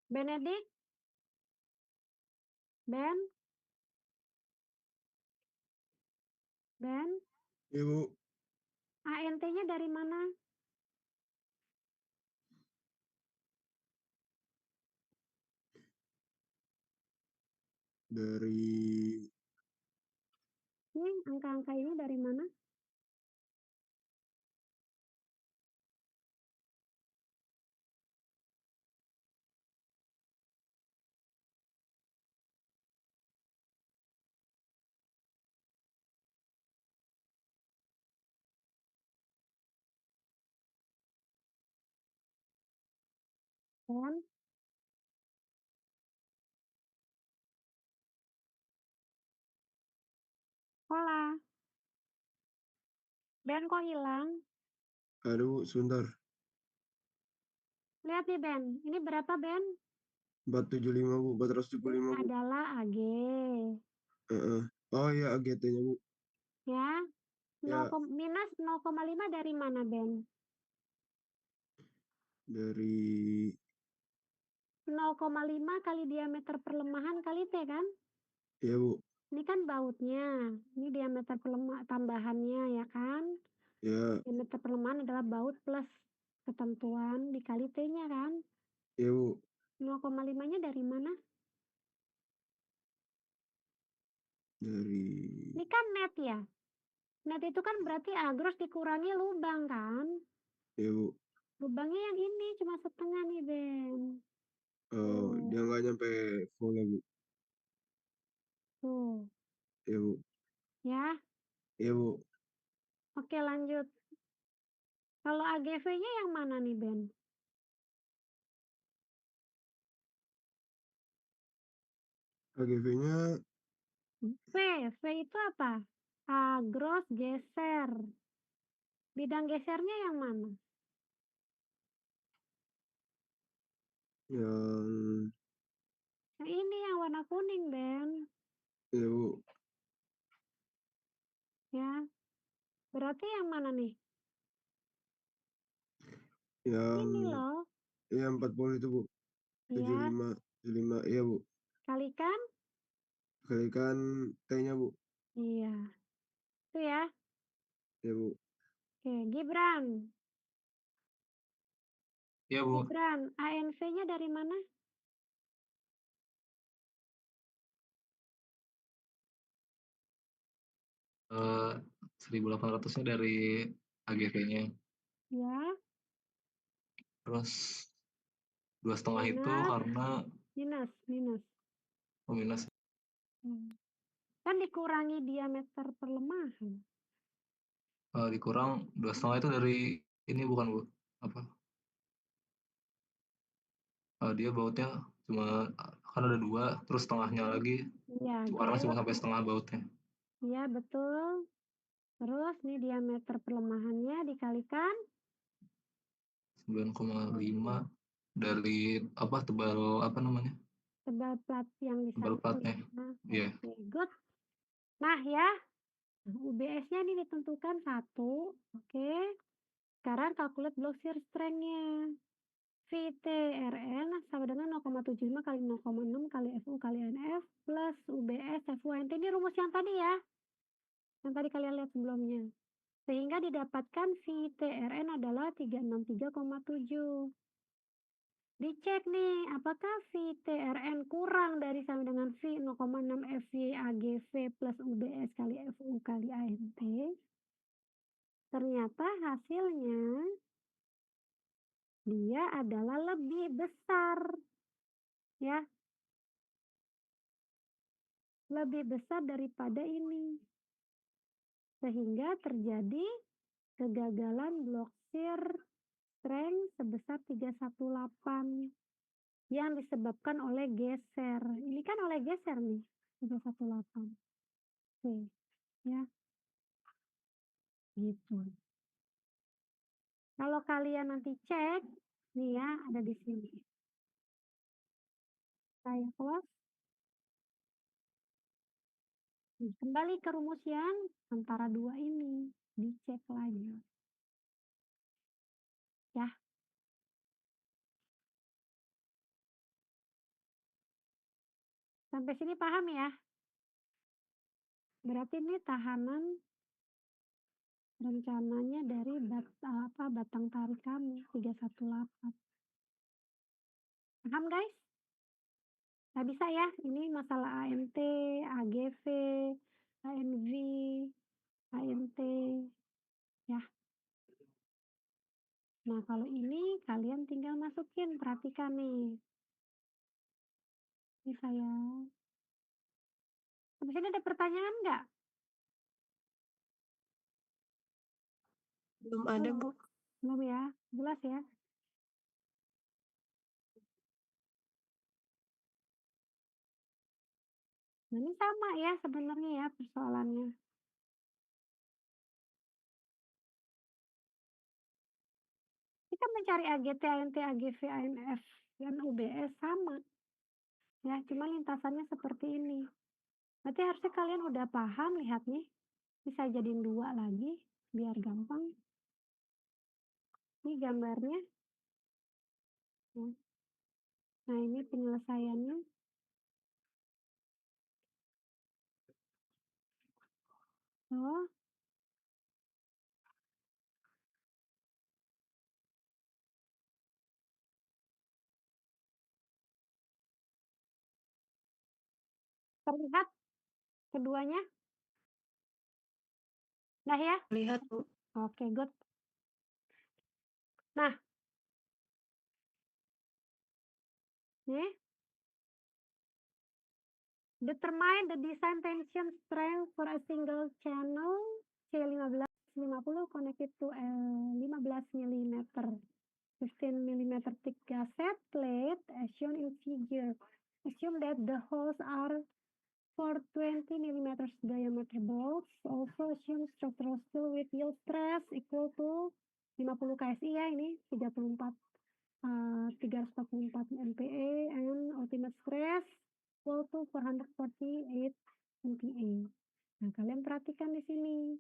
Speaker 1: Benedik? Ben? Ben?
Speaker 7: Iya, Bu.
Speaker 1: ANT-nya dari mana?
Speaker 7: Dari
Speaker 1: Ini angka-angka ini dari mana? Ben? Sekolah. Ben kok hilang?
Speaker 7: ada, Bu, sebentar.
Speaker 1: Lihat nih Ben. Ini berapa Ben?
Speaker 7: 475, Bu. 475, Bu.
Speaker 1: Adalah AG.
Speaker 7: Heeh. Oh iya, AGT-nya, Bu.
Speaker 1: Ya.
Speaker 7: Ya.
Speaker 1: Minus 0,5 dari mana Ben?
Speaker 7: Dari
Speaker 1: 0,5 kali diameter perlemahan kali T kan?
Speaker 7: iya, Bu.
Speaker 1: Ini kan bautnya. Ini diameter tambahannya ya kan?
Speaker 7: Ya,
Speaker 1: Diameter pelemahan adalah baut plus ketentuan dikali T-nya kan?
Speaker 7: iya, Bu.
Speaker 1: 0,5-nya dari mana?
Speaker 7: Dari
Speaker 1: Ini kan net ya. Net itu kan berarti agros dikurangi lubang kan?
Speaker 7: iya, Bu.
Speaker 1: Lubangnya yang ini cuma setengah nih Ben.
Speaker 7: Oh, dia nggak nyampe full ya, Bu.
Speaker 1: Tuh.
Speaker 7: Iya, Bu.
Speaker 1: Ya.
Speaker 7: Iya, Bu.
Speaker 1: Oke lanjut. Kalau AGV-nya yang mana nih Ben?
Speaker 7: AGV-nya
Speaker 1: V itu apa? Agros geser. Bidang gesernya yang mana?
Speaker 7: yang
Speaker 1: Yang ini yang warna kuning Ben.
Speaker 7: iya, Bu.
Speaker 1: Ya. Berarti yang mana nih?
Speaker 7: Yang
Speaker 1: Ini loh.
Speaker 7: iya 40 itu, Bu.
Speaker 1: Ya.
Speaker 7: 75, iya, Bu.
Speaker 1: Kalikan?
Speaker 7: Kalikan T-nya, Bu.
Speaker 1: Iya. Itu ya.
Speaker 7: Ya, Bu.
Speaker 1: Oke, Gibran.
Speaker 5: Iya, Bu.
Speaker 1: Gibran, ANC-nya dari mana?
Speaker 5: Eh, 1.800-nya dari AGV-nya.
Speaker 1: Ya,
Speaker 5: Terus 2,5 itu
Speaker 1: minus,
Speaker 5: karena
Speaker 1: minus.
Speaker 5: minus.
Speaker 1: Kan dikurangi diameter perlemahan.
Speaker 5: Dikurang 2,5 itu dari ini bukan, Bu? Apa? Dia bautnya cuma kan ada 2, terus setengahnya lagi
Speaker 1: Iya,
Speaker 5: warnanya cuma
Speaker 1: good.
Speaker 5: sampai setengah bautnya.
Speaker 1: Iya, betul. Terus nih diameter perlemahannya dikalikan
Speaker 5: 9,5 dari apa tebal apa namanya?
Speaker 1: tebal plat yang di
Speaker 5: Tebal
Speaker 1: samping.
Speaker 5: platnya.
Speaker 1: Nah,
Speaker 5: Iya.
Speaker 1: oke, good. Nah ya, UBS-nya ini ditentukan 1. Oke. Sekarang kalkulat block shear strength-nya. VTRN sama dengan 0,75 kali 0,6 kali FU kali NF plus UBS FUNT. Ini rumus yang tadi ya. Yang tadi kalian lihat sebelumnya. Sehingga didapatkan VTRN adalah 363,7. Dicek nih, apakah VTRN kurang dari sama dengan V 0,6 FV AGV plus UBS kali FU kali ANT? Ternyata hasilnya dia adalah lebih besar. Ya. Lebih besar daripada ini. Sehingga terjadi kegagalan block shear strength sebesar 318 yang disebabkan oleh geser. Ini kan oleh geser nih, 318. Oke, ya. Gitu. Kalau kalian nanti cek, nih ya, ada di sini. Saya close. Kembali ke rumus yang antara 2 ini. Dicek lagi. Ya. Sampai sini paham ya? Berarti ini tahanan rencananya dari batang tarik kamu 318. Paham guys? Nggak bisa ya, ini masalah AMT, AGV, AMV, AMT, ya. Nah kalau ini kalian tinggal masukin, perhatikan nih. Ini saya. Habis ini ada pertanyaan nggak?
Speaker 6: Belum ada, Bu.
Speaker 1: Belum ya, jelas ya. Nah, ini sama ya sebenarnya ya persoalannya. Kita mencari AGT, ANT, AGV, ANF, dan UBS sama. Ya, cuma lintasannya seperti ini. Berarti harusnya kalian udah paham lihat nih. Bisa jadiin 2 lagi, biar gampang. Ini gambarnya. Nah, ini penyelesaiannya. Oh, terlihat keduanya? Nah ya?
Speaker 6: Lihat, Bu.
Speaker 1: Oke, good. Nah, nih. Determine the design tension strength for a single channel C1550 connected to a 15 mm 15 mm thick gusset plate as shown in figure. Assume that the holes are for 20 mm diameter bolts. Also assume structural steel with yield stress equal to 50 KSI ya, ini 344 MPa and ultimate stress equal to 448 MPa. Nah, kalian perhatikan di sini.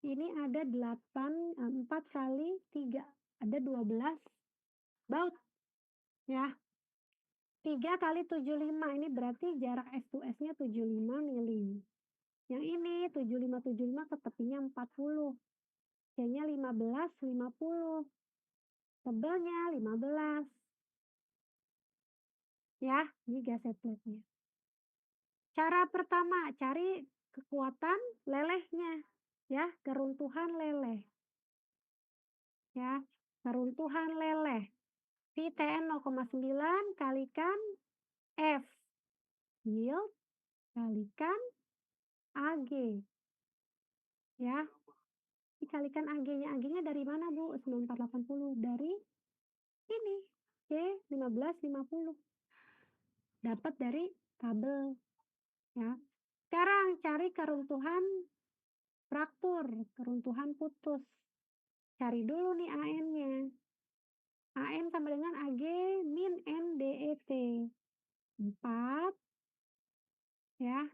Speaker 1: Ini ada 4 kali 3. Ada 12 baut. Ya. 3 kali 75. Ini berarti jarak S2S-nya 75 mili. Yang ini 7575 ke tepinya 40. C-nya 15, 50. Tebelnya 15. Ya, ini gasset plate-nya. Cara pertama, cari kekuatan lelehnya. Ya, keruntuhan leleh. Ya, keruntuhan leleh. VTN 0,9 kalikan F. Yield kalikan AG. Ya, dikalikan AG-nya. AG-nya dari mana, Bu? 9480. Dari ini. C1550. Dapat dari kabel. Ya. Sekarang cari keruntuhan fraktur, keruntuhan putus. Cari dulu nih AN-nya. AN sama dengan AG min NDET. 4. Ya.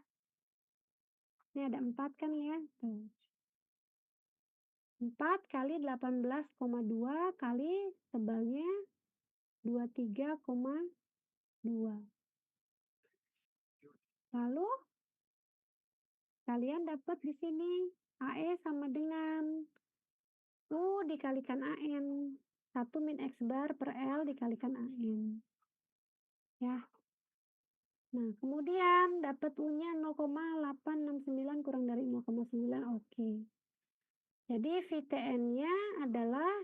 Speaker 1: Ini ada 4 kan ya. Tuh. 4 kali 18,2 kali tebalnya 23,2. Lalu kalian dapat di sini AE sama dengan U dikalikan AN. 1 min X bar per L dikalikan AN. Ya. Nah, kemudian dapat U-nya 0,869 kurang dari 0,9. Oke. Jadi VTN-nya adalah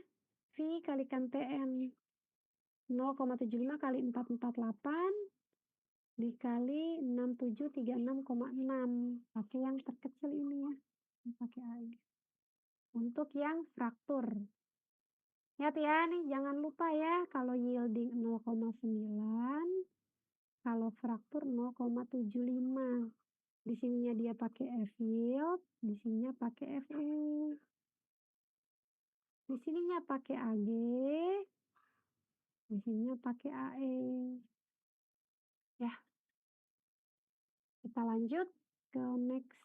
Speaker 1: V kalikan TN. 0,75 kali 448 dikali 6736,6. Pakai yang terkecil ini ya. Pakai AI. Untuk yang fraktur. Lihat ya, nih jangan lupa ya kalau yielding 0,9, kalau fraktur 0,75. Di sininya dia pakai F yield, di sininya pakai FE. Di sininya pakai AG, di sininya pakai AE. Ya. Kita lanjut ke next.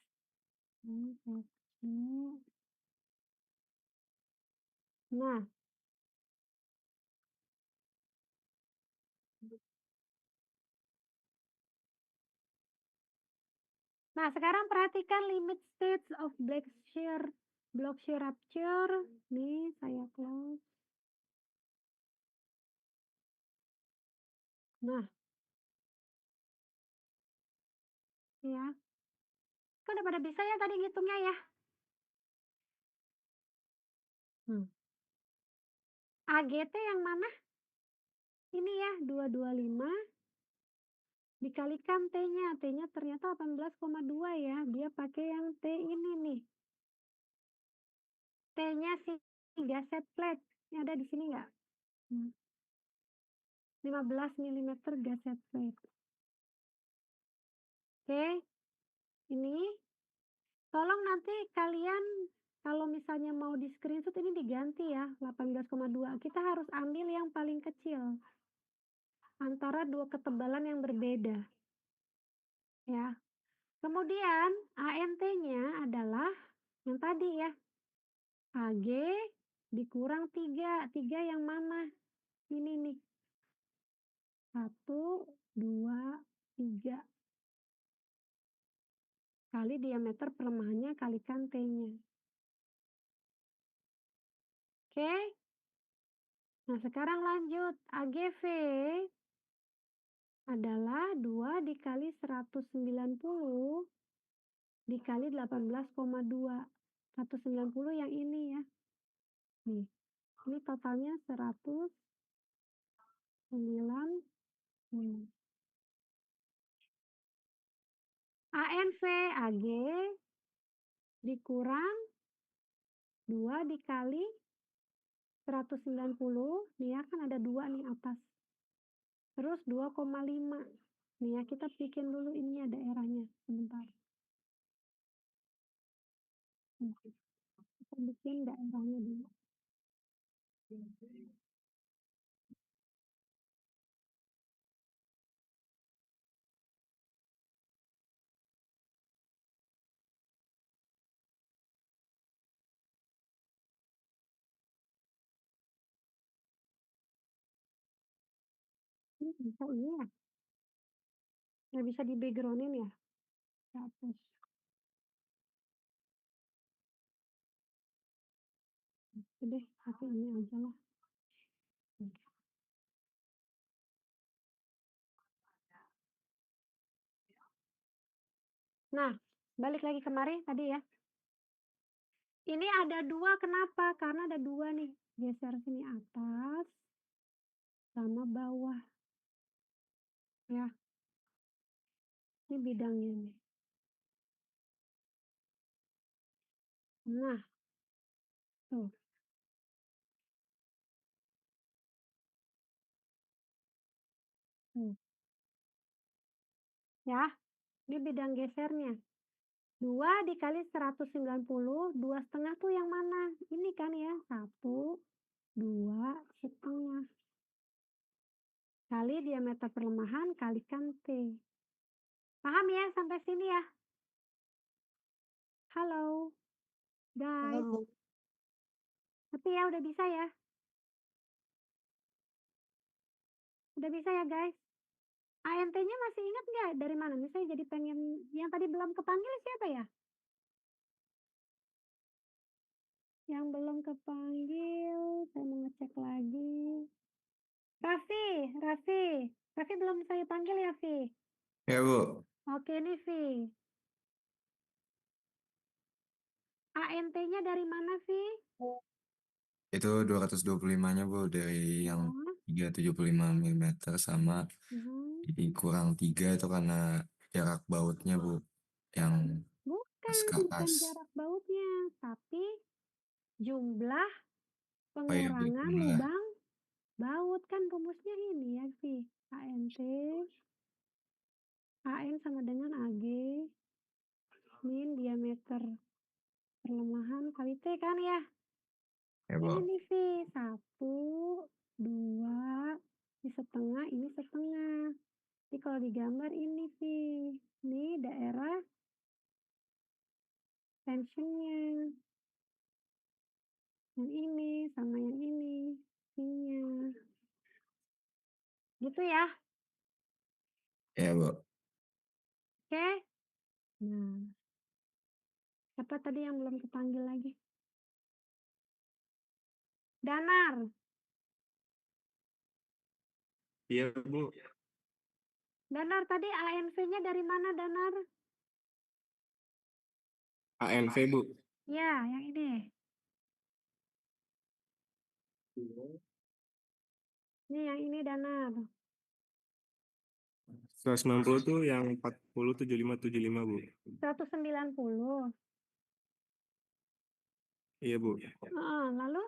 Speaker 1: Nah, sekarang perhatikan limit states of block shear rupture. Nih, saya close. Nah, ya. Kan udah pada bisa ya tadi ngitungnya ya. AGT yang mana? Ini ya, 225 dikalikan T-nya. T-nya ternyata 18,2 ya. Dia pakai yang T ini nih. T-nya si gasset plate. Ini ada di sini nggak? 15 mm gasset plate. Oke. Ini. Tolong nanti kalian kalau misalnya mau di screenshot ini diganti ya. 18,2. Kita harus ambil yang paling kecil. Antara dua ketebalan yang berbeda. Ya. Kemudian ANT-nya adalah yang tadi ya. AG dikurang 3. 3 yang mana? Ini nih. 1, 2, 3. Kali diameter pelemahannya kalikan T-nya. Oke. Nah, sekarang lanjut. AGV adalah 2 dikali 190 dikali 18,2. 190 yang ini ya. Nih. Ini totalnya 190. ANV AG dikurang 2 dikali 190. Nih ya, kan ada 2 nih atas. Terus 2,5. Nih ya, kita bikin dulu ini ada daerahnya. Sebentar. Kita bikin daerahnya dulu. Ini bisa ini ya? Nggak bisa di backgroundin ya? Hapus. deh, pakai ini aja lah. Nah, balik lagi kemari tadi ya. Ini ada 2 kenapa? Karena ada 2 nih, geser sini atas sama bawah. Ya. Ini bidangnya nih. Nah. Tuh. Ya, ini bidang gesernya. 2 dikali 190, 2,5 tuh yang mana? Ini kan ya, 1, 2, setengah. Kali diameter perlemahan kalikan T. Paham ya sampai sini ya? Halo, guys.
Speaker 6: Paham, Bu.
Speaker 1: Tapi ya udah bisa ya? Udah bisa ya guys? ANT-nya masih ingat nggak dari mana? Misalnya jadi pengen yang tadi belum kepanggil siapa ya? Yang belum kepanggil, saya mau ngecek lagi. Raffi, Raffi belum saya panggil ya, Vi?
Speaker 8: Ya, Bu.
Speaker 1: Oke nih, Vi. ANT-nya dari mana, Vi?
Speaker 8: Itu 225-nya, Bu, dari yang
Speaker 1: Ya.
Speaker 8: 375 mm sama
Speaker 1: Mhm.
Speaker 8: kurang 3 itu karena jarak bautnya, Bu, yang
Speaker 1: Bukan
Speaker 8: SKS.
Speaker 1: jarak bautnya, tapi jumlah
Speaker 8: Oh iya, Bu,
Speaker 1: pengurangan
Speaker 8: jumlah.
Speaker 1: lubang baut. Kan rumusnya ini ya, Vi. ANT, AN sama dengan AG min diameter perlemahan kali T kan ya?
Speaker 8: Ya, Bu.
Speaker 1: Ini Vi, 1, 2, ini setengah, ini setengah. Jadi kalau digambar ini Vi, ini daerah tensionnya. Yang ini sama yang ini, ininya. Gitu ya?
Speaker 8: Ya, Bu.
Speaker 1: Oke? Nah, siapa tadi yang belum kepanggil lagi? Danar.
Speaker 7: Iya, Bu.
Speaker 1: Danar tadi ANV-nya dari mana, Danar?
Speaker 7: ANV, Bu.
Speaker 1: Ya, yang ini. Ini yang ini, Danar.
Speaker 7: 190 tuh yang 40 75 Bu.
Speaker 1: 190.
Speaker 7: Iya, Bu.
Speaker 1: Lalu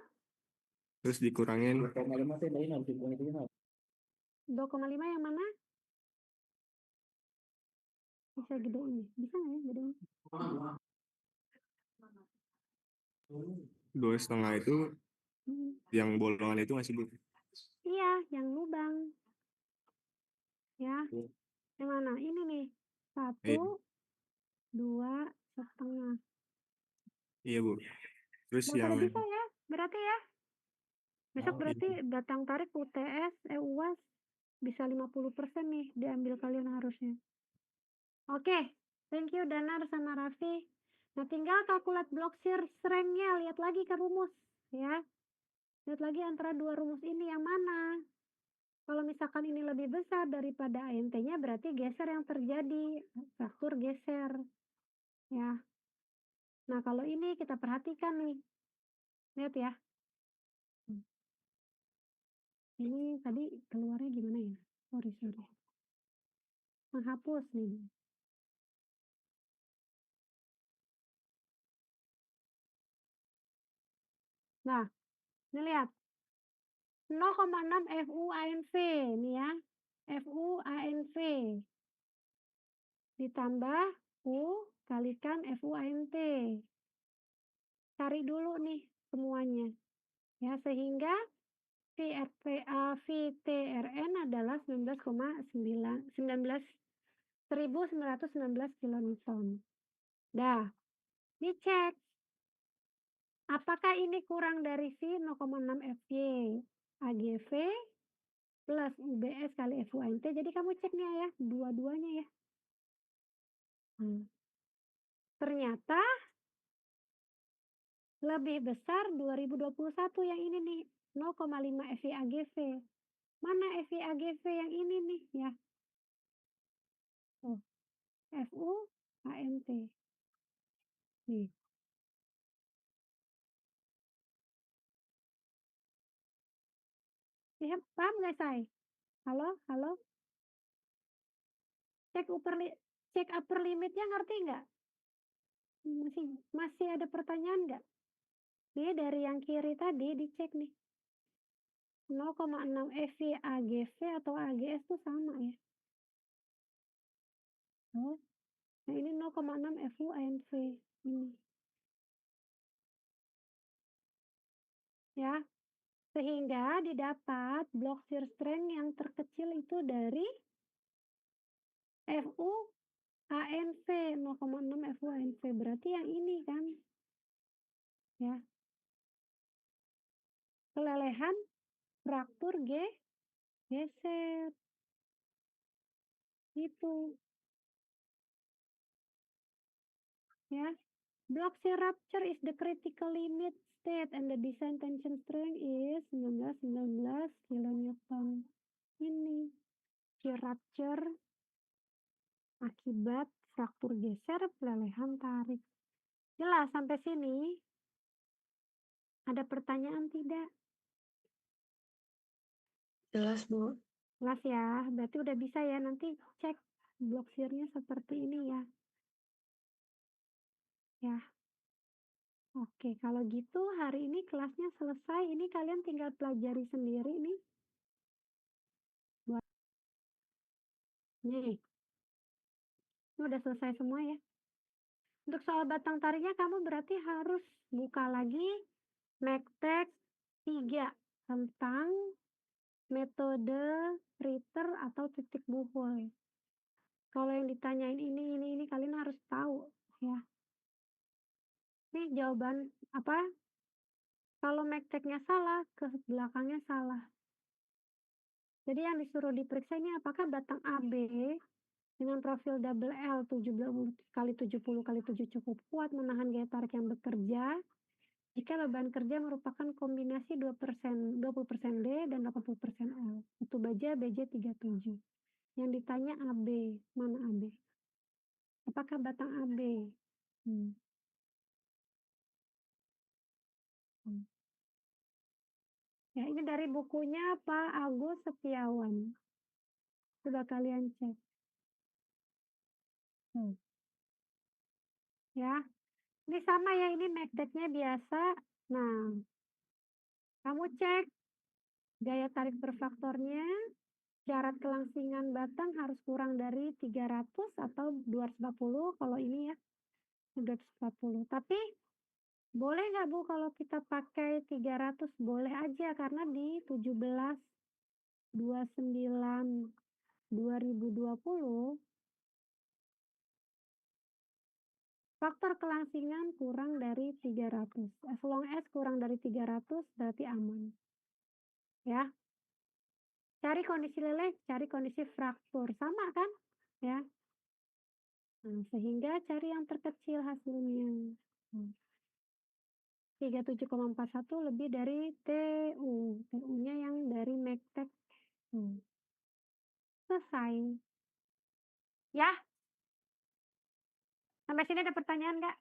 Speaker 7: Terus dikurangin
Speaker 1: 2,5 yang mana? Bisa gedein. Bisa nggak ya gedein?
Speaker 7: 2,5 itu yang bolongan itu masih, Bu.
Speaker 1: Iya, yang lubang. Ya. Yang mana? Ini nih. 1, 2, setengah.
Speaker 7: Iya, Bu. Terus
Speaker 1: Udah
Speaker 7: yang
Speaker 1: pada bisa ya? Berarti ya? Besok berarti
Speaker 7: iya.
Speaker 1: batang tarik UTS, UAS bisa 50% nih diambil kalian harusnya. Oke, thank you Danar sama Raffi. Nah, tinggal kalkulat blok shear strength-nya, lihat lagi ke rumus ya. Lihat lagi antara 2 rumus ini yang mana. Kalau misalkan ini lebih besar daripada ANT-nya berarti geser yang terjadi, fraktur geser. Ya. Nah, kalau ini kita perhatikan nih. Lihat ya. Ini tadi keluarnya gimana ya? Sorry. Menghapus nih. Nah, ini lihat. 0,6 FU ANV nih ya. FU ANV ditambah U kalikan FU ANT. Cari dulu nih semuanya. Ya, sehingga VTRN adalah 19,919 kilonewton. Dah, dicek. Apakah ini kurang dari V 0,6 FY AGV plus UBS kali FUNT. Jadi kamu ceknya ya, dua-duanya ya. Ternyata lebih besar 2021 yang ini nih, 0,5 FIAGV. Mana FIAGV yang ini nih ya? Tuh, FU ANT. Nih. Lihat, paham nggak, Say? Halo? Halo? Cek upper limitnya ngerti nggak? Masih ada pertanyaan nggak? Nih dari yang kiri tadi dicek nih. 0,6 FIAGV atau AGS tuh sama ya. Oh. Nah ini 0,6 FUANV ini. Ya. Sehingga didapat block shear strength yang terkecil itu dari FU ANV 0,6 FU ANV, berarti yang ini kan ya, kelelehan fraktur geser itu ya. Block shear rupture is the critical limit state and the design tension strength is 19 kilonewton. Ini shear rupture akibat fraktur geser pelelehan tarik. Jelas sampai sini? Ada pertanyaan tidak?
Speaker 6: Jelas, Bu.
Speaker 1: Jelas ya, berarti udah bisa ya, nanti cek block shear-nya seperti ini ya. Ya. Oke, kalau gitu hari ini kelasnya selesai. Ini kalian tinggal pelajari sendiri nih. Nih. Ini udah selesai semua ya. Untuk soal batang tariknya kamu berarti harus buka lagi MECTEC 3 tentang metode Ritter atau titik buhul. Kalau yang ditanyain ini kalian harus tahu ya. Nih jawaban apa? Kalau MECTEC-nya salah, ke belakangnya salah. Jadi yang disuruh diperiksa ini apakah batang AB dengan profil double L 70 kali 70 kali 7 cukup kuat menahan gaya tarik yang bekerja jika beban kerja merupakan kombinasi 20% D dan 80% L. Itu baja BJ37. Yang ditanya AB, mana AB? Apakah batang AB? Ya, ini dari bukunya Pak Agus Setiawan. Coba kalian cek. Ya, ini sama ya, ini MECTEC-nya biasa. Nah, kamu cek gaya tarik per faktornya, syarat kelangsingan batang harus kurang dari 300 atau 240 kalau ini ya, 240. Tapi boleh nggak Bu kalau kita pakai 300? Boleh aja karena di 17/29/2020 faktor kelangsingan kurang dari 300. As long as kurang dari 300 berarti aman. Ya. Cari kondisi leleh, cari kondisi fraktur. Sama kan? Ya. Nah, sehingga cari yang terkecil hasilnya. 37,41 lebih dari TU. TU-nya yang dari MECTEC. Selesai. Ya. Sampai sini ada pertanyaan nggak?